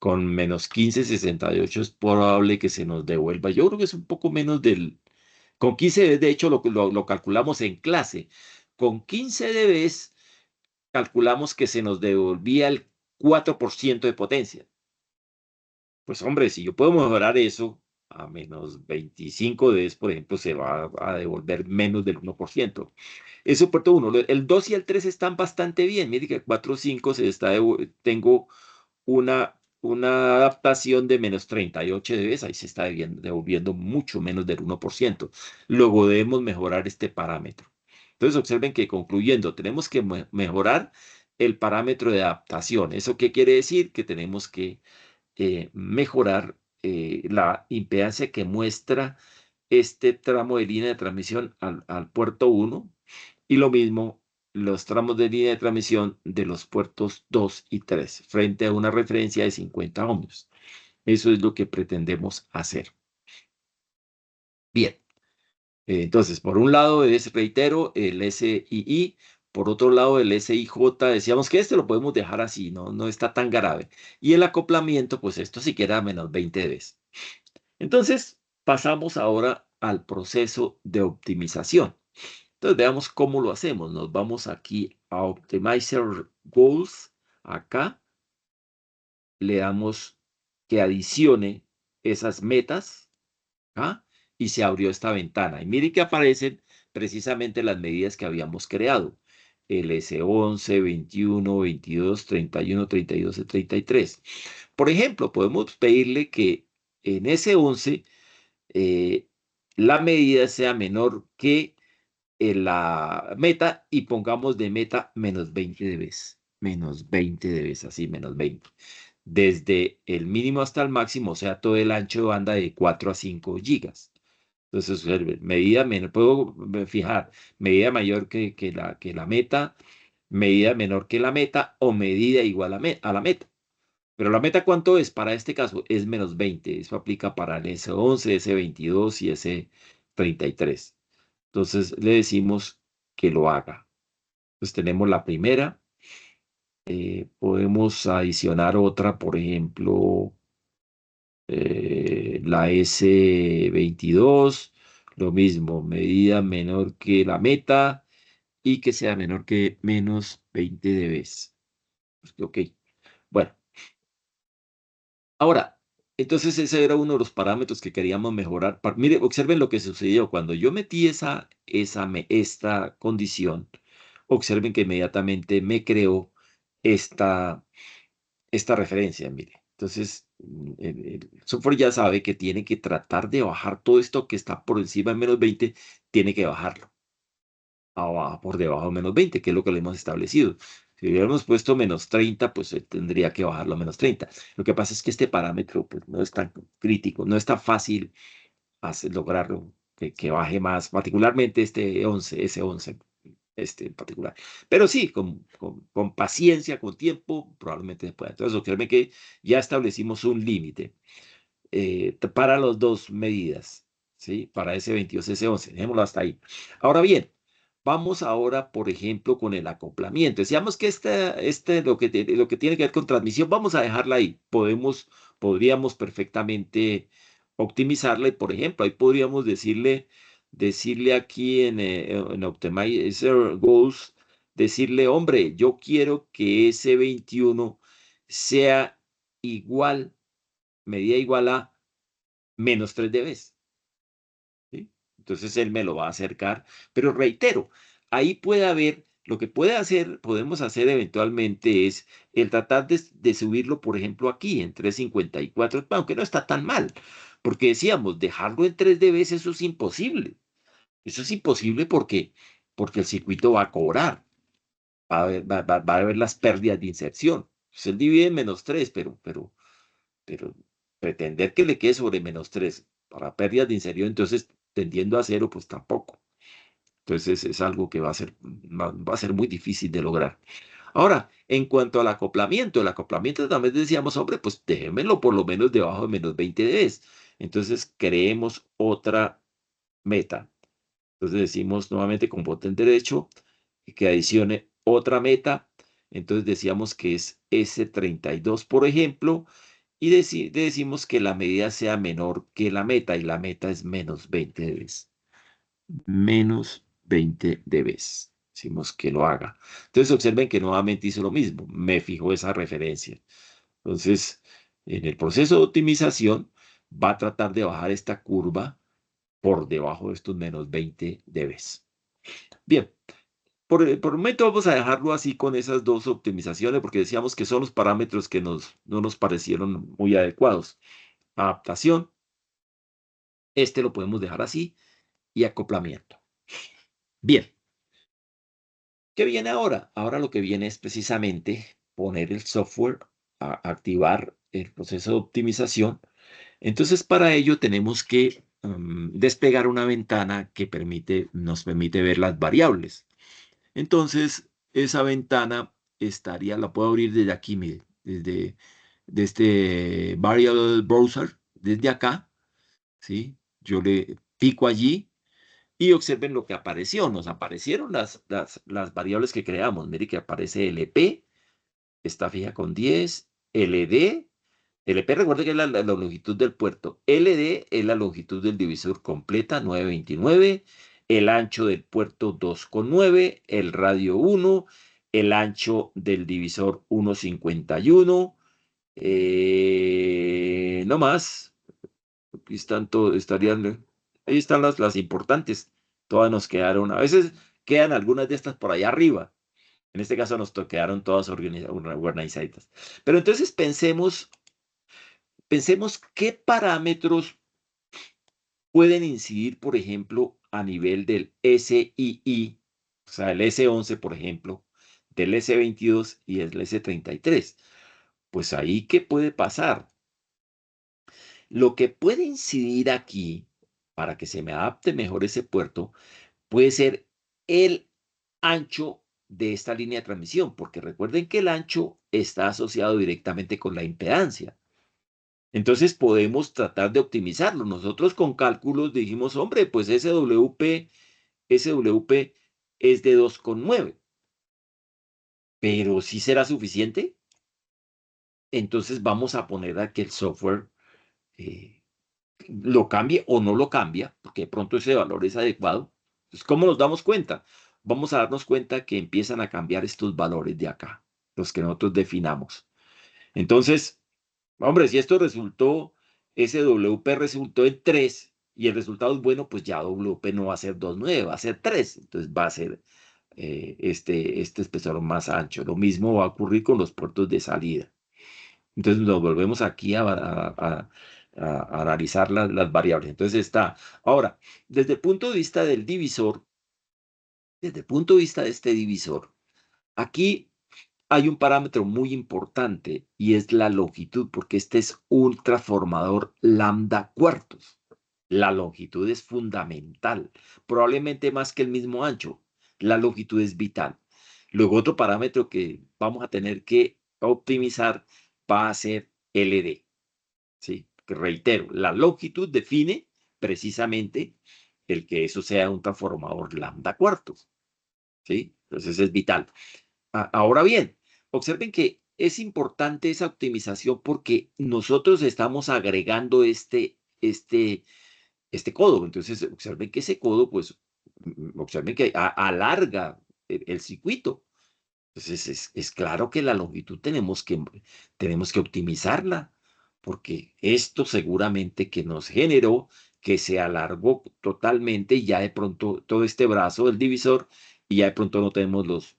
Con menos 15.68 es probable que se nos devuelva. Yo creo que es un poco menos del... Con 15 dB, de hecho, lo calculamos en clase. Con 15 dB calculamos que se nos devolvía el 4% de potencia. Pues hombre, si yo puedo mejorar eso a menos 25 dB, por ejemplo, se va a devolver menos del 1%. Eso puerto 1. El 2 y el 3 están bastante bien. Mire que el 4, 5 tengo una adaptación de menos 38 dB. Ahí se está devolviendo mucho menos del 1%. Luego debemos mejorar este parámetro. Entonces observen que concluyendo, tenemos que mejorar el parámetro de adaptación. ¿Eso qué quiere decir? Que tenemos que mejorar la impedancia que muestra este tramo de línea de transmisión al puerto 1 y lo mismo los tramos de línea de transmisión de los puertos 2 y 3 frente a una referencia de 50 ohmios. Eso es lo que pretendemos hacer. Bien, entonces por un lado es, reitero, el SII, por otro lado el SIJ, decíamos que este lo podemos dejar así, no está tan grave. Y el acoplamiento, pues esto sí queda a menos 20 dB. Entonces, pasamos ahora al proceso de optimización. Entonces, veamos cómo lo hacemos. Nos vamos aquí a Optimizer Goals. Acá le damos que adicione esas metas. ¿Ah? Y se abrió esta ventana. Y miren que aparecen precisamente las medidas que habíamos creado. El S11, 21, 22, 31, 32 y 33. Por ejemplo, podemos pedirle que en S11 eh, la medida sea menor que la meta y pongamos de meta menos 20 dB. Menos 20 dB, así, menos 20. Desde el mínimo hasta el máximo, o sea, todo el ancho de banda de 4 a 5 gigas. Entonces, medida menor, puedo fijar medida mayor que la meta, medida menor que la meta o medida igual a la meta. Pero la meta, ¿cuánto es? Para este caso es menos 20. Eso aplica para el S11, S22 y S33. Entonces le decimos que lo haga. Entonces tenemos la primera. Podemos adicionar otra, por ejemplo, la S22. Lo mismo, medida menor que la meta y que sea menor que menos 20 dB. Ok, bueno. Ahora, entonces ese era uno de los parámetros que queríamos mejorar. Mire, observen lo que sucedió. Cuando yo metí esta condición, observen que inmediatamente me creó esta, esta referencia, mire. Entonces, el software ya sabe que tiene que tratar de bajar todo esto que está por encima de menos 20, tiene que bajarlo por debajo de menos 20, que es lo que le hemos establecido. Si hubiéramos puesto menos 30, pues tendría que bajarlo a menos 30. Lo que pasa es que este parámetro pues, no es tan crítico, no es tan fácil lograrlo, que baje más, particularmente este 11, ese 11, este en particular. Pero sí, con paciencia, con tiempo, probablemente se pueda. Entonces, créeme que ya establecimos un límite para las dos medidas, ¿sí? Para ese 22, ese 11. Dejémoslo hasta ahí. Ahora bien, vamos ahora, por ejemplo, con el acoplamiento. Decíamos que lo que tiene que ver con transmisión, vamos a dejarla ahí. Podríamos perfectamente optimizarla y, por ejemplo, ahí podríamos decirle aquí en Optimizer Goals, decirle, hombre, yo quiero que ese 21 sea igual, medida igual a menos 3 dB. ¿Sí? Entonces él me lo va a acercar, pero reitero, ahí puede haber Lo que podemos hacer eventualmente es el tratar de subirlo, por ejemplo, aquí en 354, aunque no está tan mal, porque decíamos, dejarlo en 3 dB, eso es imposible. Eso es imposible porque el circuito va a cobrar, va a haber las pérdidas de inserción. Pues él divide en -3, pero pretender que le quede sobre -3 para pérdidas de inserción, entonces tendiendo a cero, pues tampoco. Entonces es algo que va a ser muy difícil de lograr. Ahora, en cuanto al acoplamiento, el acoplamiento también decíamos, hombre, pues déjenmelo por lo menos debajo de -20 dB. Entonces creemos otra meta. Entonces decimos nuevamente con botón derecho que adicione otra meta. Entonces decíamos que es S32, por ejemplo, y decimos que la medida sea menor que la meta, y la meta es -20 dB. -20 dB. Decimos que lo haga. Entonces observen que nuevamente hizo lo mismo. Me fijó esa referencia. Entonces, en el proceso de optimización, va a tratar de bajar esta curva por debajo de estos -20 dB. Bien, por el momento vamos a dejarlo así con esas dos optimizaciones, porque decíamos que son los parámetros que no nos parecieron muy adecuados. Adaptación, este lo podemos dejar así, y acoplamiento. Bien, ¿qué viene ahora? Ahora lo que viene es precisamente poner el software a activar el proceso de optimización. Entonces, para ello tenemos que desplegar una ventana que nos permite ver las variables. Entonces, esa ventana la puedo abrir desde aquí, mire, de este Variable Browser, desde acá, ¿sí? Yo le pico allí y observen lo que apareció. Nos aparecieron las variables que creamos. Mire que aparece LP, está fija con 10, LD. LP, recuerde que es la longitud del puerto. LD es la longitud del divisor completa, 929. El ancho del puerto, 2,9. El radio, 1. El ancho del divisor, 1,51. No más. Aquí están ahí están las importantes. Todas nos quedaron. A veces quedan algunas de estas por allá arriba. En este caso nos quedaron todas organizadas. Pero entonces pensemos qué parámetros pueden incidir, por ejemplo, a nivel del SII, o sea, el S11, por ejemplo, del S22 y el S33. Pues ahí, ¿qué puede pasar? Lo que puede incidir aquí, para que se me adapte mejor ese puerto, puede ser el ancho de esta línea de transmisión, porque recuerden que el ancho está asociado directamente con la impedancia. Entonces podemos tratar de optimizarlo. Nosotros con cálculos dijimos, hombre, pues SWP es de 2,9, pero ¿sí será suficiente? Entonces vamos a poner a que el software lo cambie o no lo cambia, porque de pronto ese valor es adecuado. Entonces, ¿cómo nos damos cuenta? Vamos a darnos cuenta que empiezan a cambiar estos valores de acá, los que nosotros definamos. Entonces, hombre, si esto resultó, ese WP resultó en 3 y el resultado es bueno, pues ya WP no va a ser 2,9, va a ser 3. Entonces va a ser este espesor más ancho. Lo mismo va a ocurrir con los puertos de salida. Entonces nos volvemos aquí a analizar las variables. Entonces está. Ahora, desde el punto de vista del divisor, desde el punto de vista de este divisor, aquí hay un parámetro muy importante y es la longitud, porque este es un transformador lambda cuartos. La longitud es fundamental, probablemente más que el mismo ancho. La longitud es vital. Luego, otro parámetro que vamos a tener que optimizar va a ser LD. ¿Sí? Que reitero, la longitud define precisamente el que eso sea un transformador lambda cuartos. ¿Sí? Entonces es vital. Ahora bien, observen que es importante esa optimización porque nosotros estamos agregando este codo. Entonces, observen que ese codo, pues, observen que alarga el circuito. Entonces, es claro que la longitud tenemos que optimizarla, porque esto seguramente que nos generó que se alargó totalmente y ya de pronto todo este brazo del divisor y ya de pronto no tenemos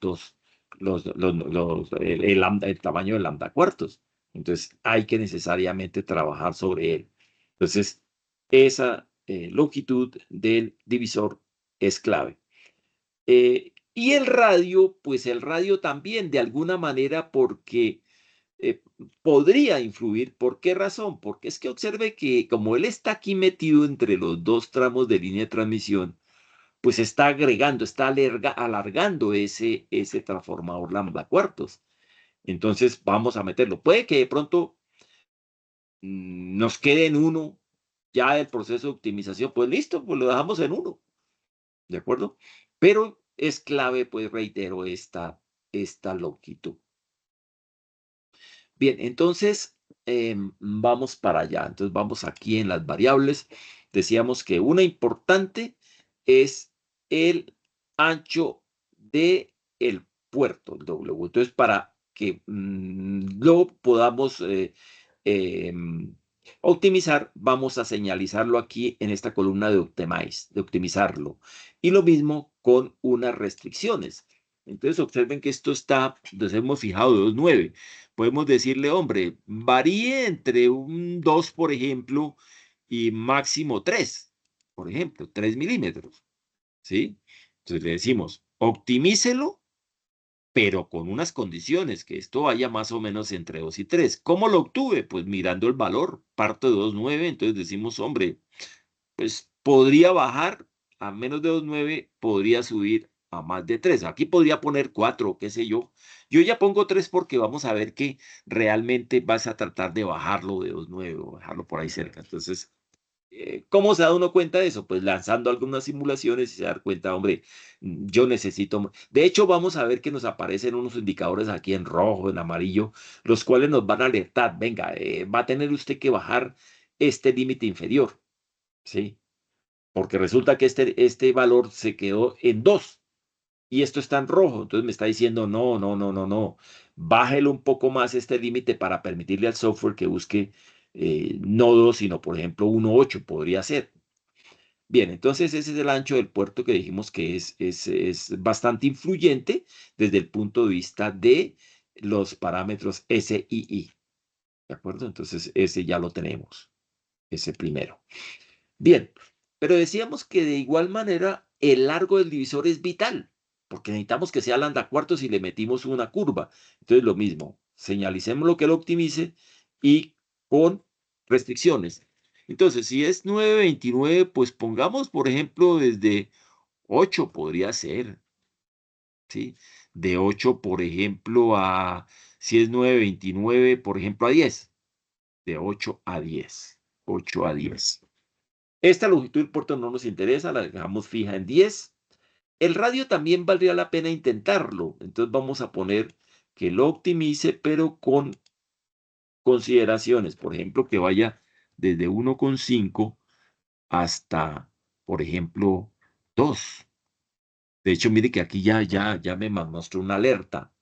el tamaño del lambda cuartos. Entonces hay que necesariamente trabajar sobre él. Entonces, esa longitud del divisor es clave. Y el radio, pues el radio también, de alguna manera, porque eh, podría influir. ¿Por qué razón? Porque es que observe que como él está aquí metido entre los dos tramos de línea de transmisión, pues está agregando, está alargando ese transformador lambda cuartos. Entonces vamos a meterlo. Puede que de pronto nos quede en uno ya el proceso de optimización. Pues listo, pues lo dejamos en uno. ¿De acuerdo? Pero es clave, pues reitero, esta longitud. Bien, entonces vamos para allá. Entonces vamos aquí en las variables. Decíamos que una importante es el ancho de el puerto, el W. Entonces, para que lo podamos optimizar, vamos a señalizarlo aquí en esta columna de optimize, de optimizarlo. Y lo mismo con unas restricciones. Entonces, observen que esto está, nos hemos fijado 2.9. Podemos decirle, hombre, varíe entre un 2, por ejemplo, y máximo 3, por ejemplo, 3 milímetros, ¿sí? Entonces le decimos, optimícelo, pero con unas condiciones, que esto vaya más o menos entre 2 y 3. ¿Cómo lo obtuve? Pues mirando el valor, parto de 2.9, entonces decimos, hombre, pues podría bajar a menos de 2.9, podría subir a más de 3. Aquí podría poner 4, qué sé yo. Yo ya pongo 3 porque vamos a ver que realmente vas a tratar de bajarlo de 2.9 o bajarlo por ahí cerca. Entonces, ¿cómo se da uno cuenta de eso? Pues lanzando algunas simulaciones y se da cuenta, hombre, yo necesito. De hecho, vamos a ver que nos aparecen unos indicadores aquí en rojo, en amarillo, los cuales nos van a alertar. Venga, va a tener usted que bajar este límite inferior, ¿sí? Porque resulta que este valor se quedó en 2 y esto está en rojo. Entonces me está diciendo, no, no, no, no, no. Bájelo un poco más este límite para permitirle al software que busque no 2, sino por ejemplo 1.8 podría ser. Bien, entonces ese es el ancho del puerto que dijimos que es bastante influyente desde el punto de vista de los parámetros SII. ¿De acuerdo? Entonces ese ya lo tenemos, ese primero. Bien, pero decíamos que de igual manera el largo del divisor es vital, porque necesitamos que sea lambda cuartos y le metimos una curva. Entonces lo mismo, señalicemos lo que lo optimice y con restricciones. Entonces, si es 9.29, pues pongamos, por ejemplo, desde 8 podría ser, ¿sí? De 8, por ejemplo, si es 9.29, por ejemplo, a 10. De 8 a 10. 8 a 10. Esta longitud del puerto no nos interesa, la dejamos fija en 10. El radio también valdría la pena intentarlo. Entonces vamos a poner que lo optimice, pero con consideraciones. Por ejemplo, que vaya desde 1.5 hasta, por ejemplo, 2. De hecho, mire que aquí ya me mostró una alerta.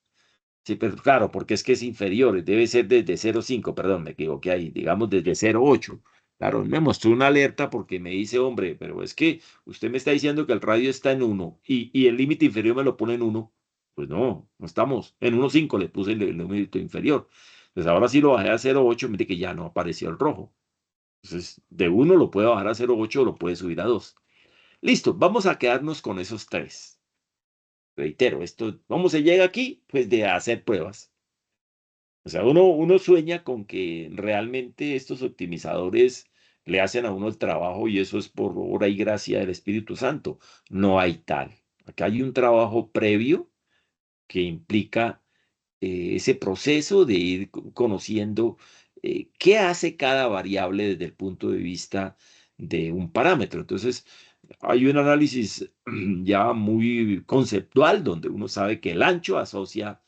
Sí, pero claro, porque es que es inferior, debe ser desde 0.5, perdón, me equivoqué ahí, digamos desde 0.8. Claro, me mostró una alerta porque me dice, hombre, pero es que usted me está diciendo que el radio está en 1 y el límite inferior me lo pone en 1. Pues no estamos. En 1.5 le puse el límite inferior. Entonces ahora sí lo bajé a 0.8, mire que ya no apareció el rojo. Entonces de 1 lo puede bajar a 0.8 o lo puede subir a 2. Listo, vamos a quedarnos con esos tres. Reitero, esto, ¿cómo se llega aquí? Pues de hacer pruebas. O sea, uno sueña con que realmente estos optimizadores le hacen a uno el trabajo y eso es por obra y gracia del Espíritu Santo. No hay tal. Acá hay un trabajo previo que implica ese proceso de ir conociendo qué hace cada variable desde el punto de vista de un parámetro. Entonces, hay un análisis ya muy conceptual donde uno sabe que el ancho asocia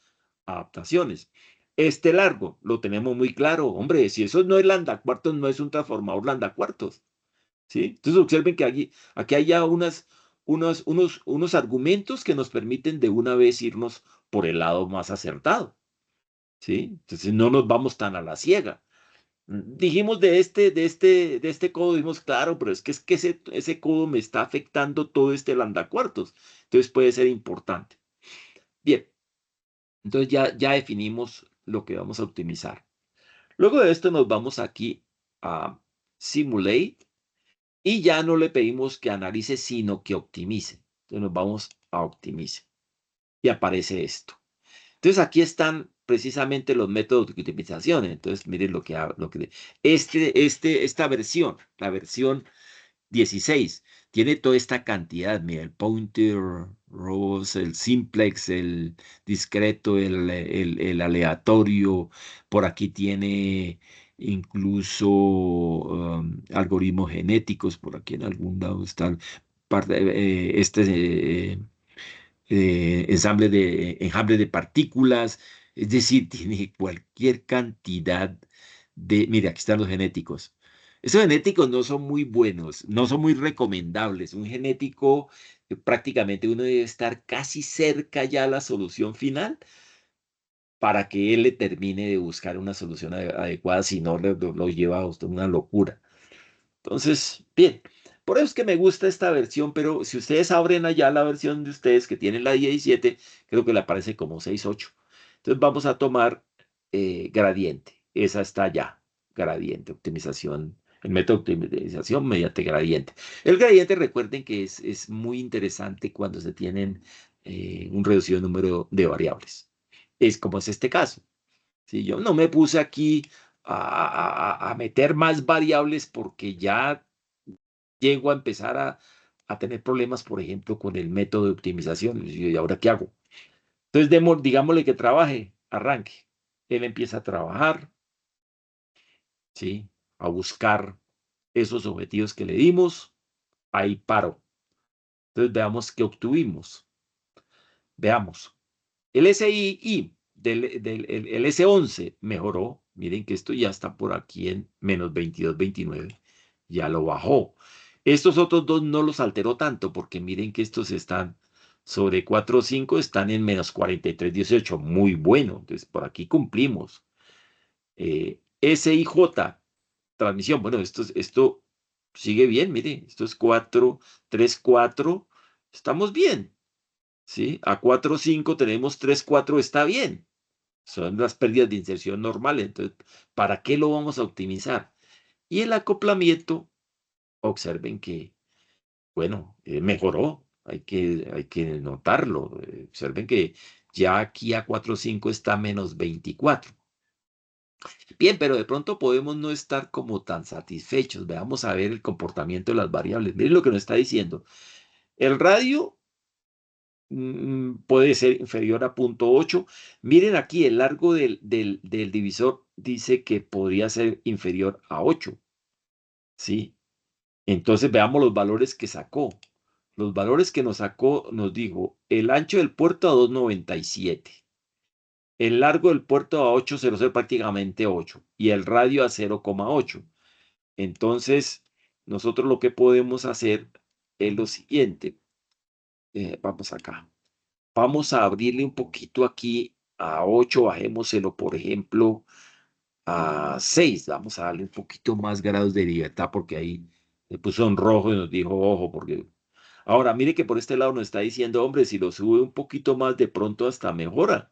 adaptaciones. Este largo lo tenemos muy claro. Hombre, si eso no es lambda cuartos, no es un transformador lambda cuartos. ¿Sí? Entonces observen que aquí hay ya unos argumentos que nos permiten de una vez irnos por el lado más acertado. ¿Sí? Entonces no nos vamos tan a la ciega. Dijimos de este codo, dijimos, claro, pero es que ese codo me está afectando todo este landacuartos. Entonces puede ser importante. Bien, entonces ya definimos lo que vamos a optimizar. Luego de esto nos vamos aquí a Simulate y ya no le pedimos que analice, sino que optimice. Entonces nos vamos a Optimice y aparece esto. Entonces aquí están precisamente los métodos de optimización. Entonces miren esta versión, la versión 16, tiene toda esta cantidad. Mira, el pointer, rows, el simplex, el discreto, el aleatorio. Por aquí tiene incluso algoritmos genéticos. Por aquí en algún lado están enjambre de partículas, es decir, tiene cualquier cantidad de, mira, aquí están los genéticos. Esos genéticos no son muy buenos, no son muy recomendables. Un genético, prácticamente uno debe estar casi cerca ya a la solución final para que él le termine de buscar una solución adecuada, si no lo lleva a usted a una locura. Entonces, bien, por eso es que me gusta esta versión, pero si ustedes abren allá la versión de ustedes que tienen la 17, creo que le aparece como 6.8. Entonces vamos a tomar gradiente. Esa está ya, gradiente, optimización, el método de optimización mediante gradiente. El gradiente, recuerden que es muy interesante cuando se tienen un reducido número de variables. Es como es este caso. Si yo no me puse aquí a meter más variables porque ya llego a empezar a tener problemas, por ejemplo, con el método de optimización. ¿Y ahora qué hago? Entonces, digámosle que trabaje, arranque. Él empieza a trabajar, ¿sí? A buscar esos objetivos que le dimos. Ahí paro. Entonces, veamos qué obtuvimos. Veamos. El SII el S11 mejoró. Miren que esto ya está por aquí en menos 22,29. Ya lo bajó. Estos otros dos no los alteró tanto porque miren que estos están sobre 4,5, están en menos 43,18. Muy bueno. Entonces por aquí cumplimos. SIJ, transmisión. Bueno, esto sigue bien. Miren, esto es 4,3,4. Estamos bien. ¿Sí? A 4,5 tenemos 3,4, está bien. Son las pérdidas de inserción normales. Entonces, ¿para qué lo vamos a optimizar? Y el acoplamiento, observen que, bueno, mejoró. Hay que notarlo. Observen que ya aquí a 4,5 está menos 24. Bien, pero de pronto podemos no estar como tan satisfechos. Veamos a ver el comportamiento de las variables. Miren lo que nos está diciendo. El radio puede ser inferior a 0,8. Miren aquí, el largo del divisor dice que podría ser inferior a 8. ¿Sí? Entonces veamos los valores que sacó. Los valores que nos sacó nos dijo el ancho del puerto a 2,97. El largo del puerto a 8,00, prácticamente 8. Y el radio a 0,8. Entonces, nosotros lo que podemos hacer es lo siguiente. Vamos acá. Vamos a abrirle un poquito aquí a 8, bajémoselo, por ejemplo, a 6. Vamos a darle un poquito más grados de libertad porque ahí se puso en rojo y nos dijo, ojo, porque... Ahora, mire que por este lado nos está diciendo, hombre, si lo sube un poquito más, de pronto hasta mejora.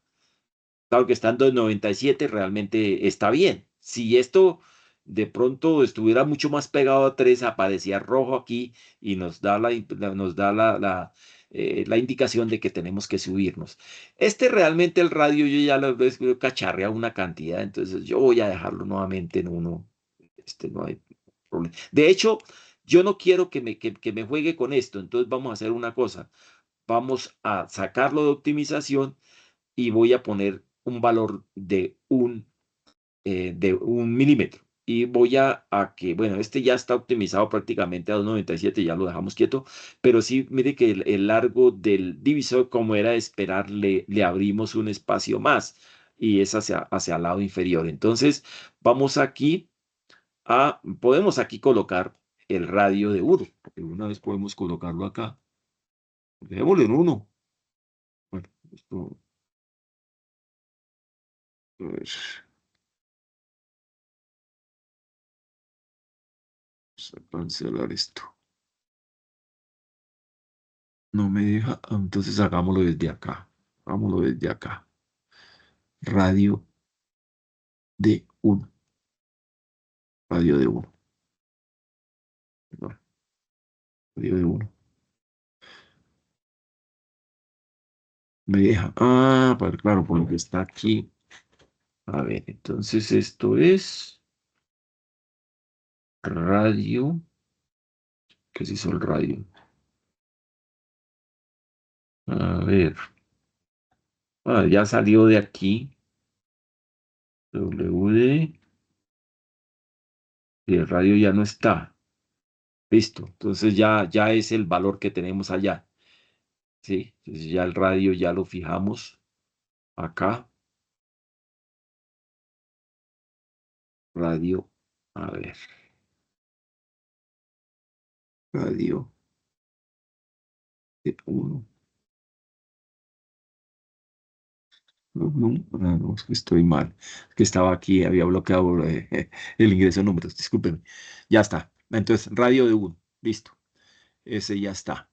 Claro que estando en 97 realmente está bien. Si esto de pronto estuviera mucho más pegado a 3, aparecía rojo aquí y nos da la indicación de que tenemos que subirnos. Realmente el radio yo ya lo veo cacharrea una cantidad, entonces yo voy a dejarlo nuevamente en 1. No hay problema. De hecho, yo no quiero que me juegue con esto, entonces vamos a hacer una cosa. Vamos a sacarlo de optimización y voy a poner un valor de un milímetro. Y voy a que, bueno, este ya está optimizado prácticamente a 2,97, ya lo dejamos quieto, pero sí, mire que el largo del divisor, como era de esperar, le abrimos un espacio más y es hacia el lado inferior. Entonces, vamos aquí podemos aquí colocar el radio de 1, porque una vez podemos colocarlo acá. Dejémoslo en 1. Bueno, esto, a ver. Vamos a cancelar esto. No me deja, entonces hagámoslo desde acá. Hagámoslo desde acá. Radio de 1. Radio de 1. Radio de 1. Me deja. Ah, pues claro, por lo que está aquí. A ver, entonces esto es radio. ¿Qué se hizo el radio? A ver. Ah, ya salió de aquí. WD. Y el radio ya no está. Listo. Entonces ya es el valor que tenemos allá. ¿Sí? Entonces ya el radio ya lo fijamos acá. Radio. A ver. Radio de 1. No, no, es que estoy mal. Es que estaba aquí, había bloqueado el ingreso de números. Discúlpenme. Ya está. Entonces, radio de 1. Listo. Ese ya está.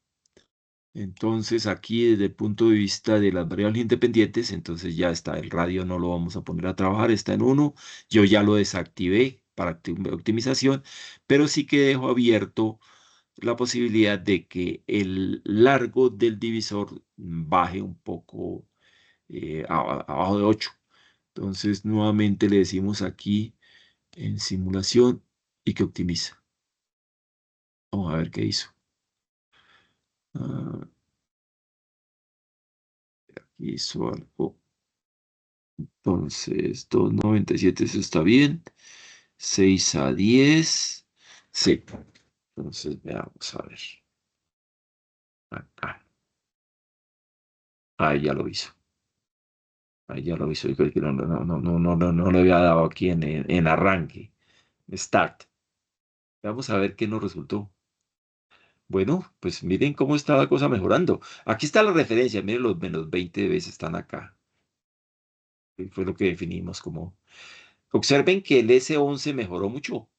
Entonces, aquí desde el punto de vista de las variables independientes, entonces ya está. El radio no lo vamos a poner a trabajar, está en 1. Yo ya lo desactivé para optimización, pero sí que dejo abierto la posibilidad de que el largo del divisor baje un poco abajo de 8. Entonces, nuevamente le decimos aquí en simulación y que optimiza. Vamos a ver qué hizo. Ah, hizo algo. Entonces, 297, eso está bien. 6 a 10. Sí. Entonces, veamos a ver. Acá. Ahí ya lo hizo. Ahí ya lo hizo. Yo creo que no le había dado aquí en arranque. Start. Vamos a ver qué nos resultó. Bueno, pues miren cómo está la cosa mejorando. Aquí está la referencia. Miren, los menos 20 veces están acá. Y fue lo que definimos como. Observen que el S11 mejoró mucho.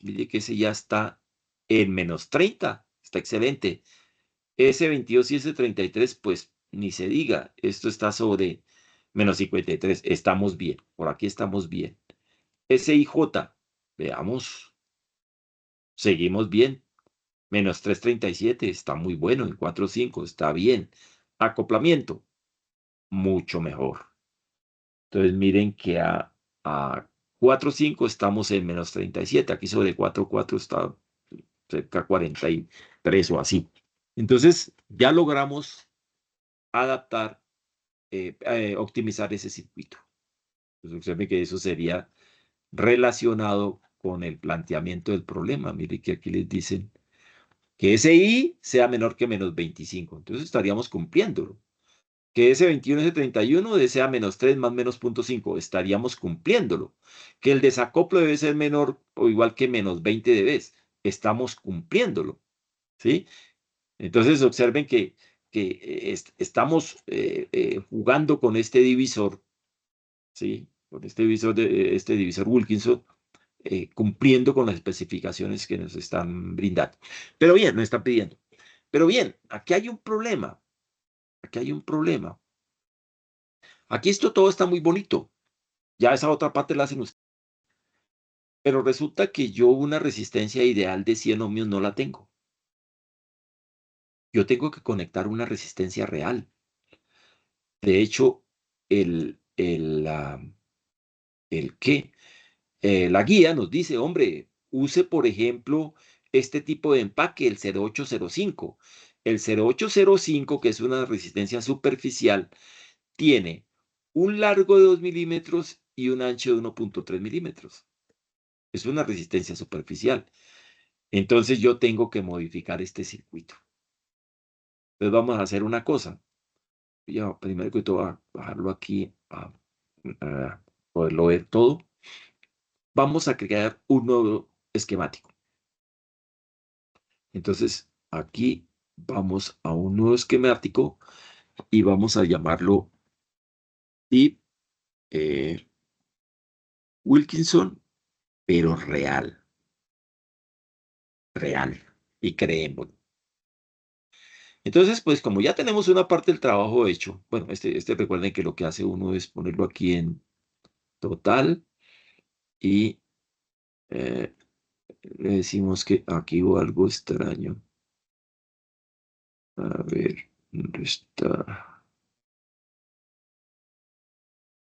Mire que ese ya está en menos 30. Está excelente. S22 y S33, pues ni se diga. Esto está sobre menos 53. Estamos bien. Por aquí estamos bien. SIJ, veamos. Seguimos bien. Menos 337. Está muy bueno. En 4.5 está bien. Acoplamiento, mucho mejor. Entonces miren que a 4.5 estamos en menos 37. Aquí sobre 4.4 está cerca de 43 o así. Entonces ya logramos adaptar, optimizar ese circuito. Entonces observen que eso sería relacionado con el planteamiento del problema. Miren que aquí les dicen que ese I sea menor que menos 25. Entonces estaríamos cumpliéndolo. Que ese 21, ese 31 desea menos 3 más menos 0.5, estaríamos cumpliéndolo. Que el desacople debe ser menor o igual que menos 20 dB, estamos cumpliéndolo. ¿Sí? Entonces observen que estamos jugando con este divisor, ¿sí? Con este divisor Wilkinson, cumpliendo con las especificaciones que nos están brindando. Pero bien, nos están pidiendo. Pero bien, aquí hay un problema. Aquí hay un problema. Aquí esto todo está muy bonito. Ya esa otra parte la hacen ustedes. Pero resulta que yo una resistencia ideal de 100 ohmios no la tengo. Yo tengo que conectar una resistencia real. De hecho, el, el, ah, el qué, la guía nos dice, hombre, use, por ejemplo, este tipo de empaque, el 0805. El 0805, que es una resistencia superficial, tiene un largo de 2 milímetros y un ancho de 1.3 milímetros. Es una resistencia superficial. Entonces yo tengo que modificar este circuito. Entonces vamos a hacer una cosa. Yo primero que todo voy a bajarlo aquí a poderlo ver todo. Vamos a crear un nuevo esquemático. Entonces aquí vamos a un nuevo esquemático y vamos a llamarlo tip Wilkinson, pero real. real y creemos. Entonces, pues como ya tenemos una parte del trabajo hecho, bueno, recuerden que lo que hace uno es ponerlo aquí en total y le decimos que aquí hubo algo extraño. A ver, ¿dónde está?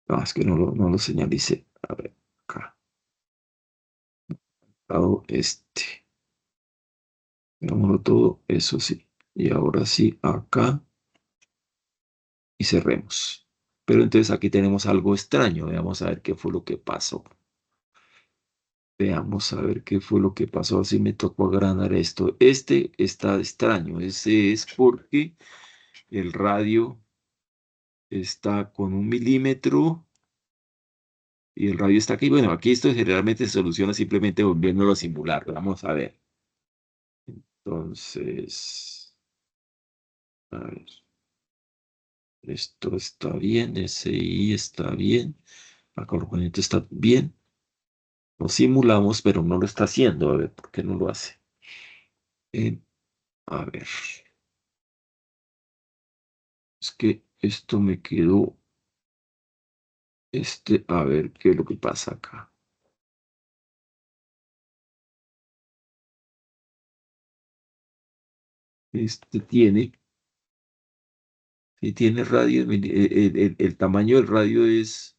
No, es que no lo señalicé. A ver, acá. Lado este. Veámoslo todo, eso sí. Y ahora sí, acá. Y cerremos. Pero entonces aquí tenemos algo extraño. Veamos a ver qué fue lo que pasó. Veamos a ver qué fue lo que pasó. Así me tocó agrandar esto. Este está extraño. Ese es porque el radio está con 1 milímetro y el radio está aquí. Bueno, aquí esto generalmente se soluciona simplemente volviéndolo a simular. Vamos a ver. Entonces, a ver. Esto está bien. SI está bien. La corriente está bien. Lo simulamos, pero no lo está haciendo. A ver, ¿por qué no lo hace? Eh, a ver. Es que esto me quedó. A ver qué es lo que pasa acá. Sí tiene radio, el tamaño del radio es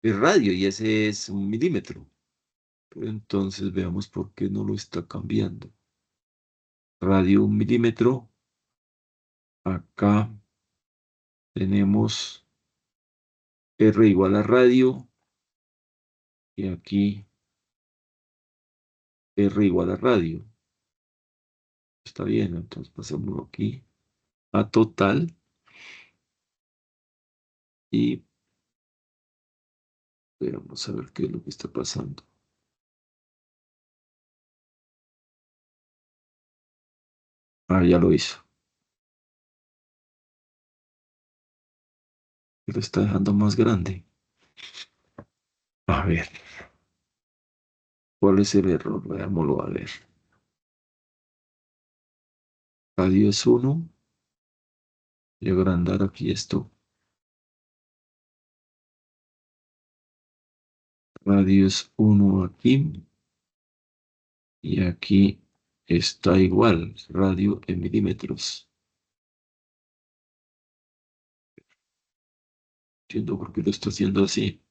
radio y ese es 1 milímetro. Pero entonces veamos por qué no lo está cambiando. Radio 1 milímetro. Acá tenemos R igual a radio y aquí R igual a radio. Está bien, entonces pasamos aquí a total y vamos a ver qué es lo que está pasando. Ah, ya lo hizo. Lo está dejando más grande. A ver, ¿cuál es el error? Veámoslo a ver. Radio es 1. Voy a agrandar aquí esto. Radio es 1 aquí. Y aquí está igual. Radio en milímetros. Entiendo por qué lo está haciendo así.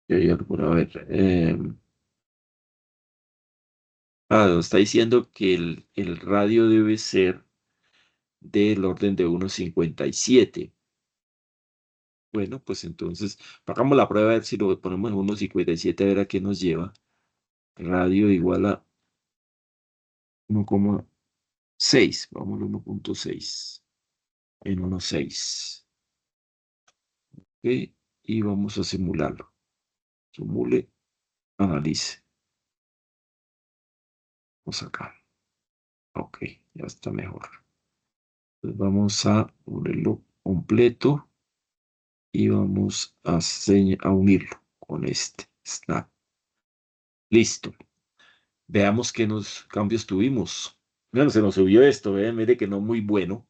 Y hay algo, a ver. Está diciendo que el radio debe ser del orden de 1,57. Bueno, pues entonces, hagamos la prueba a ver si lo ponemos en 1,57 a ver a qué nos lleva. Radio igual a 1,6. Vamos a 1,6 en 1,6. Ok, y vamos a simularlo. Simule, analice. Vamos acá. Ok, ya está mejor. Entonces vamos a ponerlo completo y vamos a unirlo con este. Snap. Listo. Veamos qué cambios tuvimos. Bueno, se nos subió esto, mire que no muy bueno.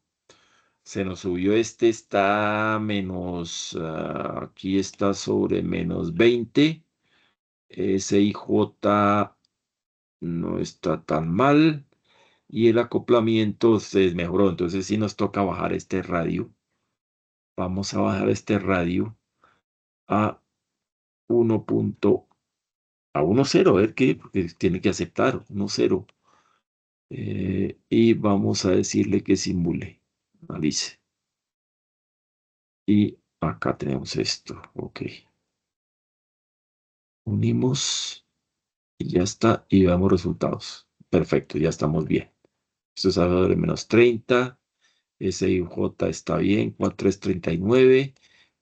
Se nos subió está menos, aquí está sobre -20. SIJ no está tan mal. Y el acoplamiento se mejoró. Entonces sí nos toca bajar este radio. Vamos a bajar este radio a 1,0, a ver qué, porque tiene que aceptar 1,0. Y vamos a decirle que simule. Analice. Y acá tenemos esto. Ok. Unimos y ya está. Y veamos resultados. Perfecto, ya estamos bien. Esto es alrededor de -30. SIJ está bien. 4,339.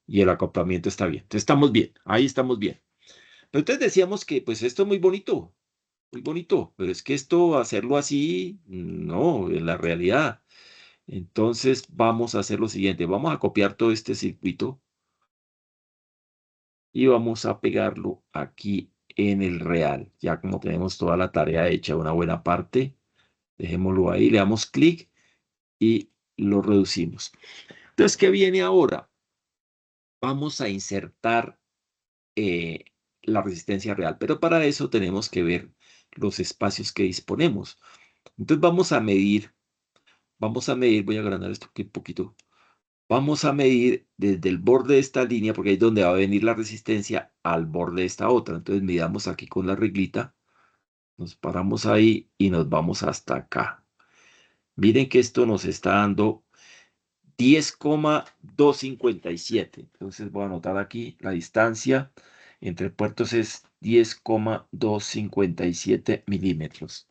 Y el acoplamiento está bien. Entonces estamos bien. Ahí estamos bien. Pero entonces decíamos que pues esto es muy bonito. Muy bonito. Pero es que esto, hacerlo así, no, en la realidad. Entonces vamos a hacer lo siguiente. Vamos a copiar todo este circuito y vamos a pegarlo aquí en el real. Ya como tenemos toda la tarea hecha, una buena parte, dejémoslo ahí, le damos clic y lo reducimos. Entonces, ¿qué viene ahora? Vamos a insertar eh, la resistencia real, pero para eso tenemos que ver los espacios que disponemos. Entonces vamos a medir, voy a agrandar esto aquí un poquito. Vamos a medir desde el borde de esta línea, porque ahí es donde va a venir la resistencia, al borde de esta otra. Entonces midamos aquí con la reglita, nos paramos ahí y nos vamos hasta acá. Miren que esto nos está dando 10,257. Entonces voy a anotar aquí la distancia entre puertos es 10,257 milímetros.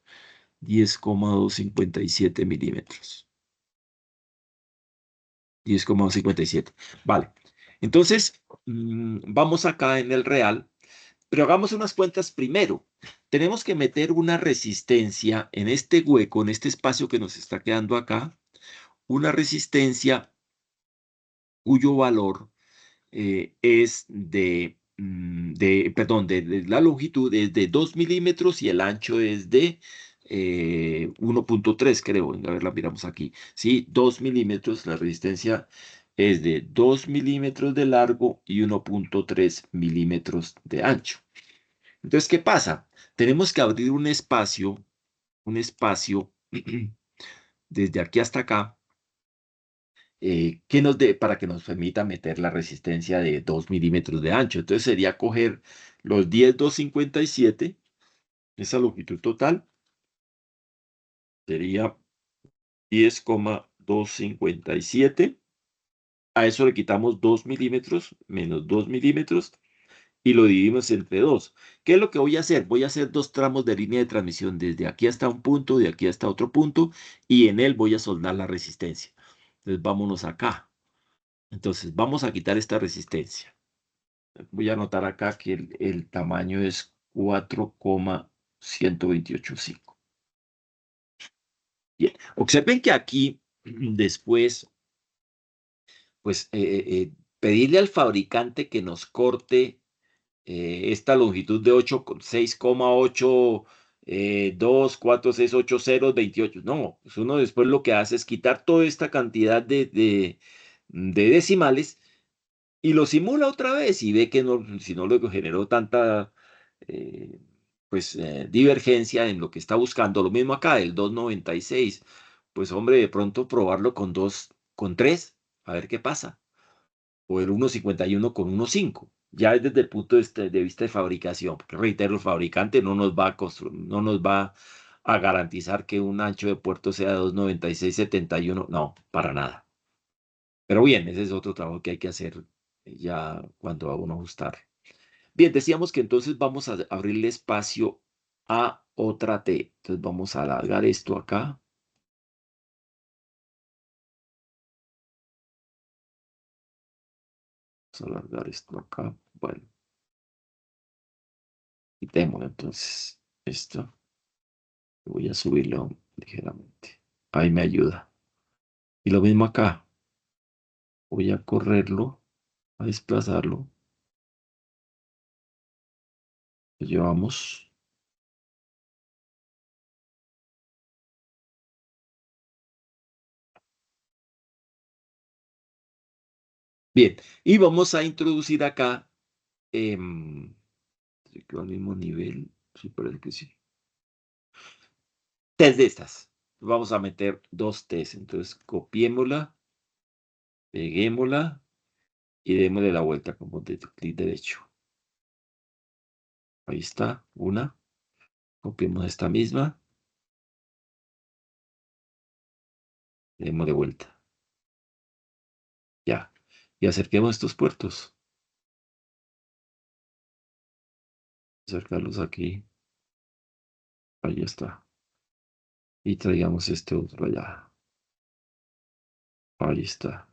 10,257 milímetros. 10,57. Vale. Entonces, vamos acá en el real, pero hagamos unas cuentas primero. Tenemos que meter una resistencia en este hueco, en este espacio que nos está quedando acá, una resistencia cuyo valor es perdón, de la longitud es de 2 milímetros y el ancho es de 1,3, creo. A ver, la miramos aquí. Sí, 2 milímetros, la resistencia es de 2 milímetros de largo y 1,3 milímetros de ancho. Entonces, ¿qué pasa? Tenemos que abrir un espacio desde aquí hasta acá para que nos permita meter la resistencia de 2 milímetros de ancho. Entonces sería coger los 10,257, esa longitud total sería 10,257. A eso le quitamos 2 milímetros menos 2 milímetros y lo dividimos entre 2. ¿Qué es lo que voy a hacer? Voy a hacer dos tramos de línea de transmisión desde aquí hasta un punto, de aquí hasta otro punto, y en él voy a soldar la resistencia. Entonces vámonos acá. Entonces vamos a quitar esta resistencia. Voy a anotar acá que el tamaño es 4,1285. Bien, observen que aquí después, pues pedirle al fabricante que nos corte esta longitud de 6,8, 2, 4, 6, 8, 0, 28. No, pues uno después lo que hace es quitar toda esta cantidad de decimales y lo simula otra vez y ve que no, si no le generó tanta eh, divergencia en lo que está buscando. Lo mismo acá, el 2,96. Pues hombre, de pronto probarlo con 2, con 3, a ver qué pasa. O el 1,51 con 1,5. Ya es desde el punto de vista de fabricación, porque reitero, el fabricante no nos va a no nos va a garantizar que un ancho de puerto sea de 2,96, 71. No, para nada. Pero bien, ese es otro trabajo que hay que hacer ya cuando va uno a ajustar. Bien, decíamos que entonces vamos a abrirle espacio a otra T. Entonces vamos a alargar esto acá. Vamos a alargar esto acá. Bueno, quitémoslo entonces. Esto. Voy a subirlo ligeramente. Ahí me ayuda. Y lo mismo acá. Voy a correrlo, a desplazarlo. Lo llevamos. Bien, y vamos a introducir acá. ¿Se quedó al mismo nivel? Sí, parece que sí. Test de estas. Vamos a meter dos test. Entonces, copiémosla, peguémosla y démosle la vuelta como de clic derecho. Ahí está, una. Copiemos esta misma. Démosle vuelta. Ya. Y acerquemos estos puertos. Acercarlos aquí. Ahí está. Y traigamos este otro allá. Ahí está.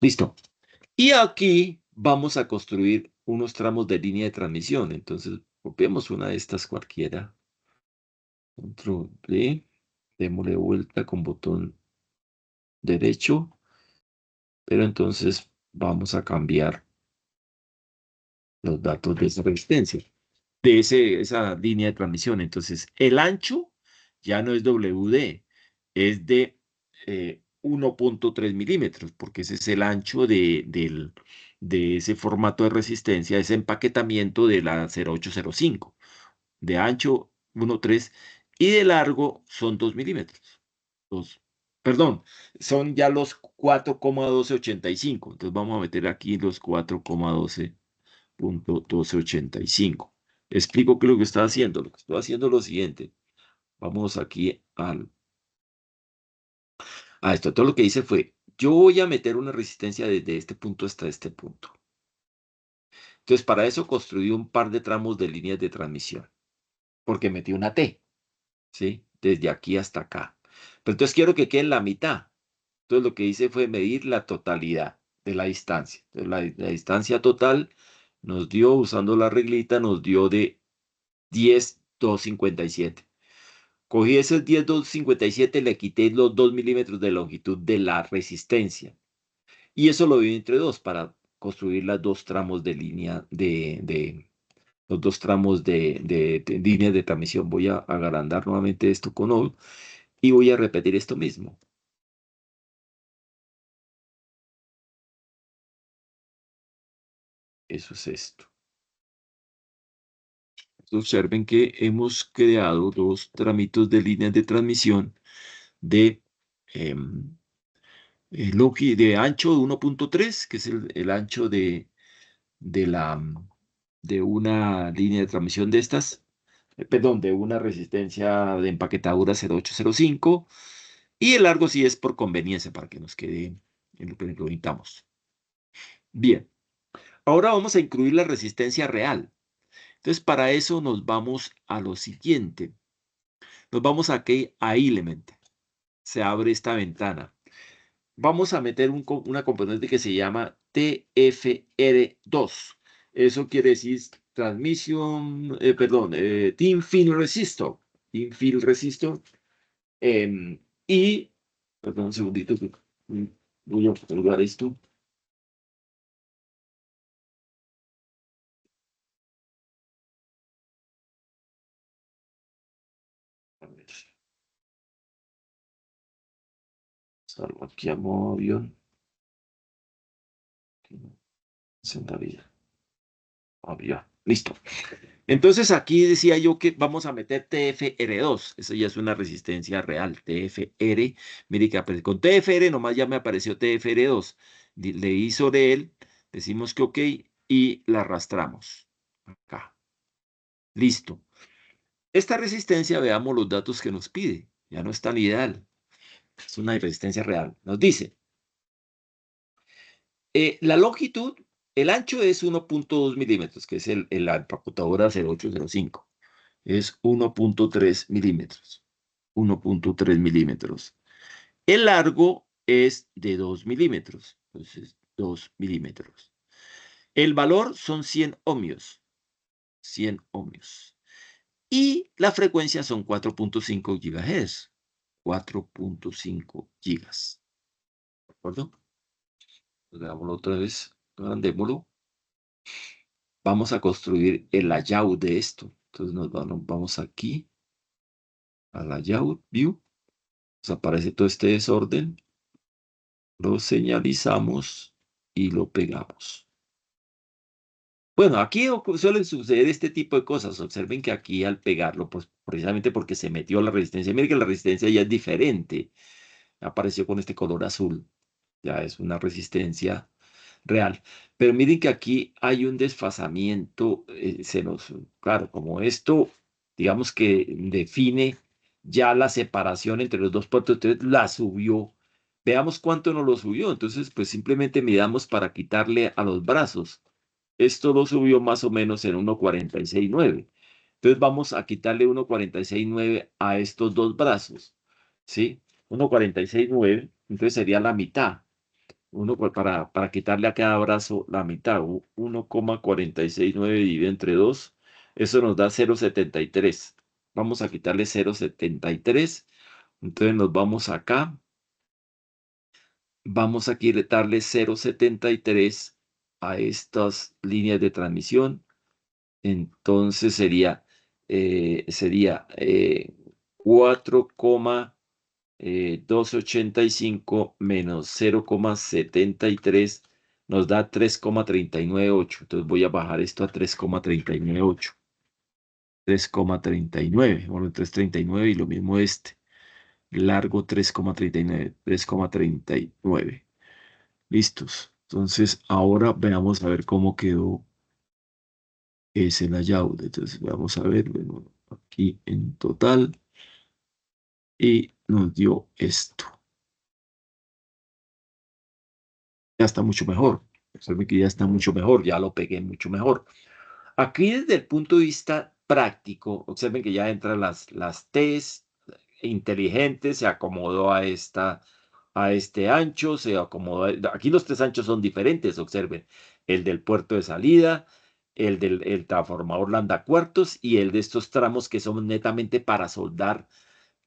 Listo. Y aquí vamos a construir unos tramos de línea de transmisión. Entonces, copiemos una de estas cualquiera. Control D. Démosle vuelta con botón derecho. Pero entonces vamos a cambiar los datos de esa resistencia, esa línea de transmisión. Entonces, el ancho ya no es WD, es de 1.3 milímetros, porque ese es el ancho de ese formato de resistencia, ese empaquetamiento de la 0805. De ancho 1.3 y de largo son 2 milímetros. Perdón, son ya los 4,1285. Entonces vamos a meter aquí los 4,12.1285. Explico qué es lo que está haciendo. Lo que estoy haciendo es lo siguiente. Vamos aquí a esto. Todo lo que hice fue, yo voy a meter una resistencia desde este punto hasta este punto. Entonces, para eso construí un par de tramos de líneas de transmisión, porque metí una T, ¿sí? Desde aquí hasta acá. Pero entonces quiero que quede en la mitad. Entonces, lo que hice fue medir la totalidad de la distancia. Entonces, la distancia total nos dio, usando la reglita, nos dio de 10,257. Cogí esos 10,257, le quité los 2 milímetros de longitud de la resistencia. Y eso lo dividí entre dos para construir los dos tramos de línea los dos tramos de líneas de transmisión. Voy a agrandar nuevamente esto con O y voy a repetir esto mismo. Eso es esto. Observen que hemos creado dos tramitos de líneas de transmisión de de ancho de 1.3, que es el ancho de, la, de una línea de transmisión de estas, perdón, de una resistencia de empaquetadura 0805, y el largo sí es por conveniencia, para que nos quede en lo que necesitamos. Bien, ahora vamos a incluir la resistencia real. Entonces, para eso nos vamos a lo siguiente. Nos vamos aquí a Element. Se abre esta ventana. Vamos a meter una componente que se llama TFR2. Eso quiere decir Thin Film Resistor. Thin Film Resistor. Y, perdón, un segundito, voy a colgar esto. A ver. Salvo aquí a modo avión. Sentadilla. Avión. Listo. Entonces aquí decía yo que vamos a meter TFR2. Eso ya es una resistencia real. TFR. Mire que con TFR nomás ya me apareció TFR2. Leí sobre él. Decimos que OK y la arrastramos. Acá. Listo. Esta resistencia, veamos los datos que nos pide. Ya no es tan ideal. Es una resistencia real. Nos dice, la longitud, el ancho es 1.2 milímetros, que es la empaquetadora 0805. Es 1.3 milímetros. 1.3 milímetros. El largo es de 2 milímetros. Entonces, 2 milímetros. El valor son 100 ohmios. 100 ohmios. Y la frecuencia son 4.5 gigahertz. 4.5 gigas. ¿De acuerdo? Hagámoslo otra vez. Agrandémoslo. Vamos a construir el layout de esto. Entonces nos vamos aquí a layout, view. Nos aparece todo este desorden. Lo señalizamos y lo pegamos. Bueno, aquí suelen suceder este tipo de cosas. Observen que aquí al pegarlo, pues precisamente porque se metió la resistencia. Miren que la resistencia ya es diferente. Apareció con este color azul. Ya es una resistencia real. Pero miren que aquí hay un desfasamiento, claro, como esto, digamos que define ya la separación entre los dos puertos, entonces la subió. Veamos cuánto nos lo subió. Entonces, pues simplemente midamos para quitarle a los brazos. Esto lo subió más o menos en 1,46,9. Entonces vamos a quitarle 1,46,9 a estos dos brazos, ¿sí? 1,46,9, entonces sería la mitad. Para quitarle a cada brazo la mitad, 1,46,9 dividido entre 2, eso nos da 0,73. Vamos a quitarle 0,73, entonces nos vamos acá, vamos a quitarle 0,73 a estas líneas de transmisión. Entonces sería 4,285 menos 0,73 nos da 3,398. Entonces voy a bajar esto a 3,398. 3,39. Bueno, 3,39 y lo mismo este. Largo 3,39. 3,39. Listos. Entonces ahora veamos a ver cómo quedó ese layout. Entonces vamos a ver, bueno, aquí en total y nos dio esto. Ya está mucho mejor. Observen que ya está mucho mejor, ya lo pegué mucho mejor. Aquí desde el punto de vista práctico, observen que ya entran las T's inteligentes, se acomodó a este ancho, se acomodó. Aquí los tres anchos son diferentes, observen. El del puerto de salida, el transformador lambda cuartos y el de estos tramos que son netamente para soldar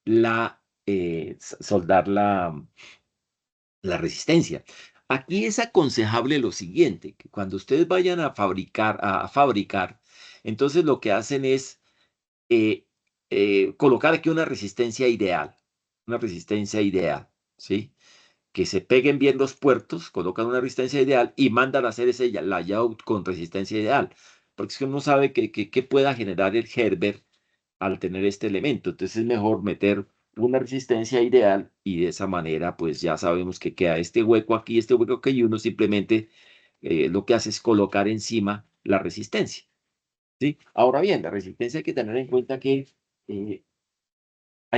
la resistencia. Aquí es aconsejable lo siguiente, que cuando ustedes vayan a fabricar, entonces lo que hacen es eh, colocar aquí una resistencia ideal, ¿sí? Que se peguen bien los puertos, colocan una resistencia ideal y mandan a hacer ese layout con resistencia ideal, porque es que uno sabe que pueda generar el Herbert al tener este elemento. Entonces es mejor meter una resistencia ideal y de esa manera pues ya sabemos que queda este hueco aquí y uno simplemente lo que hace es colocar encima la resistencia, ¿sí? Ahora bien, la resistencia eh, hay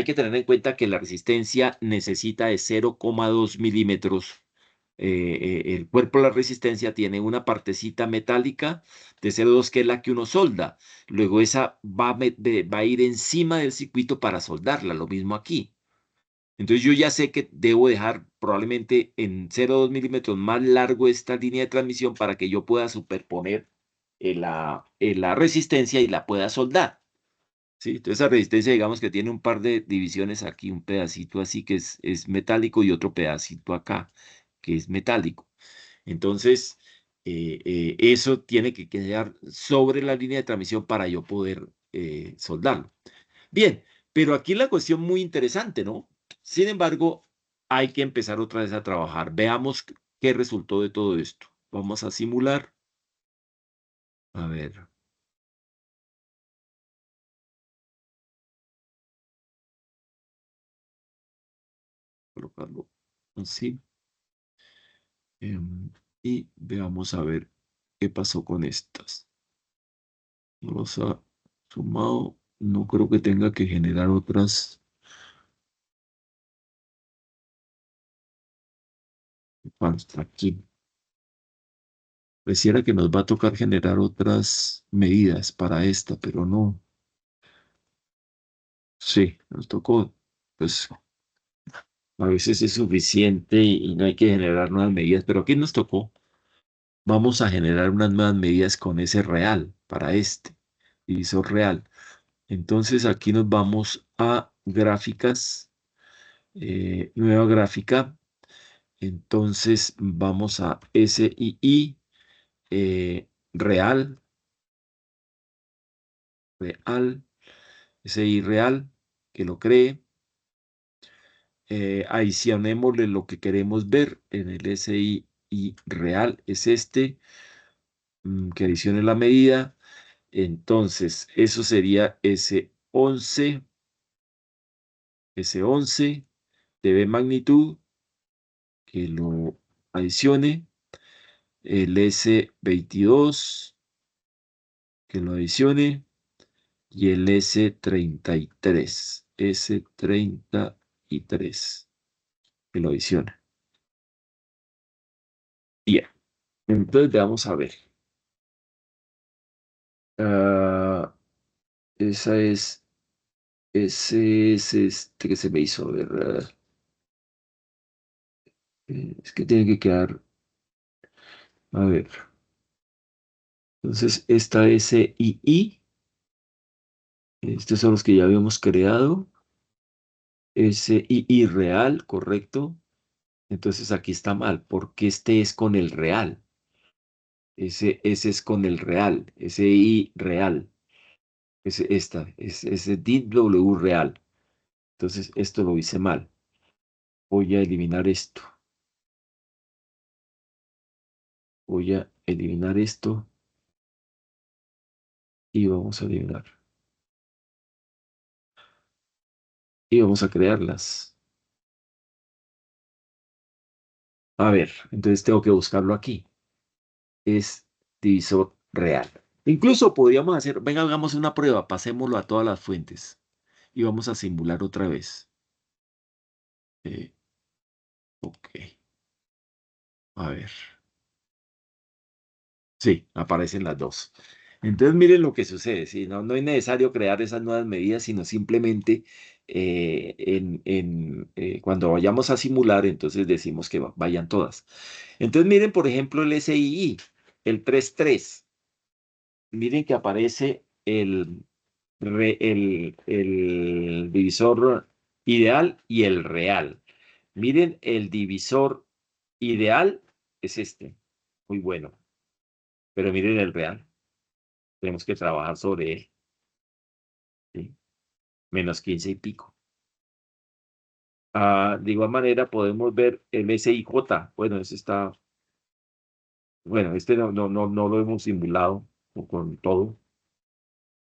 que tener en cuenta que la resistencia necesita de 0,2 milímetros. El cuerpo de la resistencia tiene una partecita metálica de 0,2 que es la que uno solda. Luego esa va a ir encima del circuito para soldarla, lo mismo aquí. Entonces yo ya sé que debo dejar probablemente en 0,2 milímetros más largo esta línea de transmisión para que yo pueda superponer la resistencia y la pueda soldar. Sí, entonces esa resistencia, digamos que tiene un par de divisiones aquí, un pedacito así que es metálico y otro pedacito acá que es metálico. Entonces, eso tiene que quedar sobre la línea de transmisión para yo poder soldarlo. Bien, pero aquí la cuestión muy interesante, ¿no? Sin embargo, hay que empezar otra vez a trabajar. Veamos qué resultó de todo esto. Vamos a simular. A ver, colocarlo así. Y veamos a ver qué pasó con estas. No los ha sumado. No creo que tenga que generar otras. Hasta aquí. Pareciera que nos va a tocar generar otras medidas para esta, pero no. Sí, nos tocó. Pues a veces es suficiente y no hay que generar nuevas medidas, pero aquí nos tocó. Vamos a generar unas nuevas medidas con ese real para este divisor real. Entonces aquí nos vamos a gráficas, nueva gráfica. Entonces vamos a SII real, real, SI real, que lo cree. Adicionémosle lo que queremos ver en el SI real, es este, que adicione la medida. Entonces, eso sería S11 de B magnitud, que lo adicione. El S22, que lo adicione. Y el S33, S33, que lo adicione. Bien, entonces vamos a ver. Ah, ese es este que se me hizo, a ver. Es que tiene que quedar, a ver. Entonces, esta SII, estos son los que ya habíamos creado. SII real, correcto. Entonces aquí está mal, porque este es con el real. Ese es con el real, ese I real. Ese DW real. Entonces, esto lo hice mal. Voy a eliminar esto. Voy a eliminar esto y vamos a eliminar. Y vamos a crearlas. A ver, entonces tengo que buscarlo aquí. Es divisor real. Incluso podríamos hacer, venga, hagamos una prueba, pasémoslo a todas las fuentes y vamos a simular otra vez. Eh, ok, a ver. Sí, aparecen las dos. Entonces, miren lo que sucede. ¿Sí? No es necesario crear esas nuevas medidas, sino simplemente cuando vayamos a simular, entonces decimos que vayan todas. Entonces, miren, por ejemplo, el SII, el 33. Miren que aparece el divisor ideal y el real. Miren, el divisor ideal es este. Muy bueno. Pero miren el real. Tenemos que trabajar sobre él. ¿Sí? -15 y pico. De igual manera podemos ver el SIJ. Bueno, ese está. Bueno, este no lo hemos simulado con todo.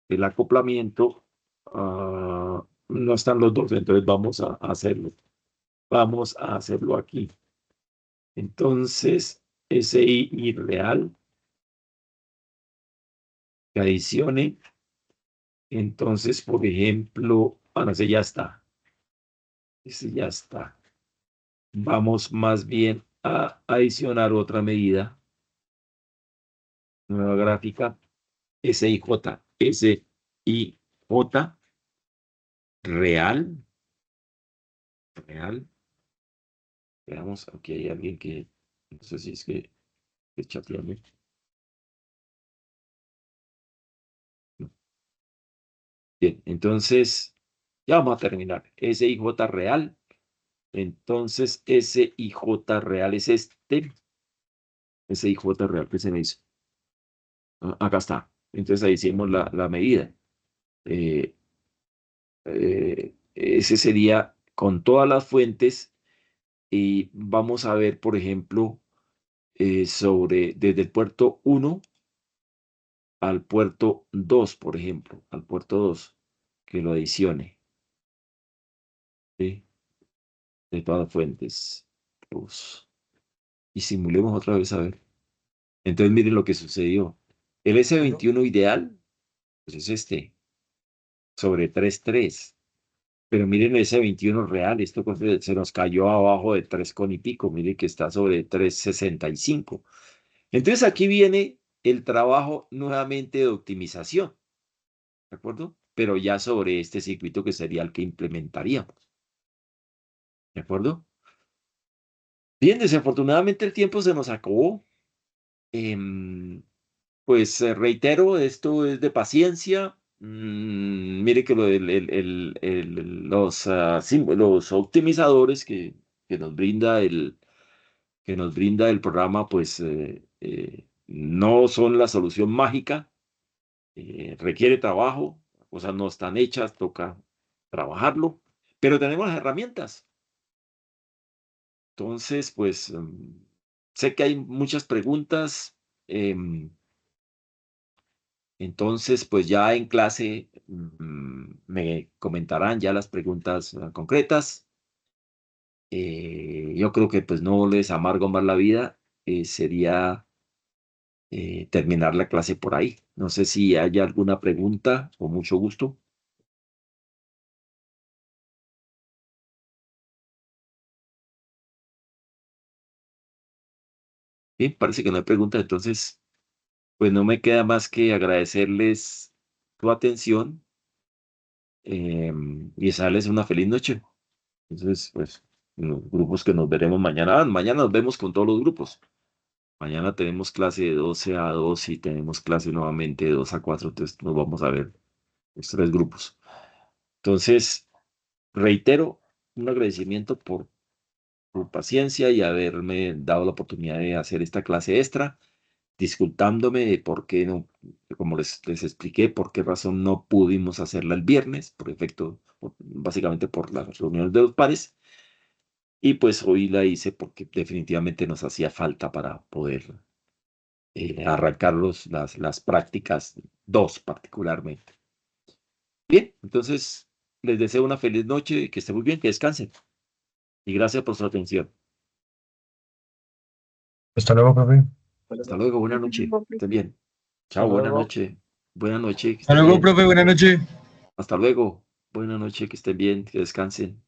El acoplamiento, no están los dos, entonces vamos a hacerlo. Vamos a hacerlo aquí. Entonces, SI real, que adicione. Entonces, por ejemplo, no, ese ya está. Ese ya está. Vamos más bien a adicionar otra medida, nueva gráfica, SIJ, SIJ real, real. Veamos, aquí hay alguien que, no sé si es que chatearme. No. Bien, entonces, ya vamos a terminar. SIJ real. Entonces, SIJ real es este. SIJ real que se me hizo. Acá está. Entonces ahí hicimos la medida. Eh, ese sería con todas las fuentes y vamos a ver, por ejemplo, desde el puerto 1 al puerto 2, por ejemplo, al puerto 2, que lo adicione, ¿sí? De todas las fuentes. Pues, y simulemos otra vez a ver. Entonces miren lo que sucedió. El S21 ideal, pues es este, sobre 3.3. Pero miren ese 21 real, esto se nos cayó abajo de 3 con y pico, miren que está sobre 3.65. Entonces aquí viene el trabajo nuevamente de optimización, ¿de acuerdo? Pero ya sobre este circuito que sería el que implementaríamos, ¿de acuerdo? Bien, desafortunadamente el tiempo se nos acabó. Em, Pues reitero, esto es de paciencia. Mire que los optimizadores que nos brinda el programa, pues no son la solución mágica. Requiere trabajo, las cosas no están hechas, toca trabajarlo, pero tenemos las herramientas. Entonces, pues sé que hay muchas preguntas. em, Entonces, pues ya en clase me comentarán ya las preguntas concretas. Yo creo que pues no les amargo más la vida. Sería terminar la clase por ahí. No sé si hay alguna pregunta, con mucho gusto. Bien, parece que no hay pregunta. Entonces, pues no me queda más que agradecerles su atención y desearles una feliz noche. Entonces, pues los grupos que nos veremos mañana. Mañana nos vemos con todos los grupos. Mañana tenemos clase de 12 a 2 y tenemos clase nuevamente de 2 a 4, entonces nos vamos a ver los tres grupos. Entonces, reitero un agradecimiento por paciencia y haberme dado la oportunidad de hacer esta clase extra. disculpándome de por qué no, como les expliqué, por qué razón no pudimos hacerla el viernes, por efecto, básicamente por las reuniones de los pares. Y pues hoy la hice porque definitivamente nos hacía falta para poder arrancar las prácticas, 2 particularmente. Bien, entonces les deseo una feliz noche, que estén muy bien, que descansen. Y gracias por su atención. Hasta luego, profe. Hasta luego, buenas noches. Estén bien. Chao, Hasta buenas luego. noches. Buenas noches, que Hasta estén luego, bien. profe. Buenas noches. Hasta luego. Buenas noches, que estén bien, que descansen.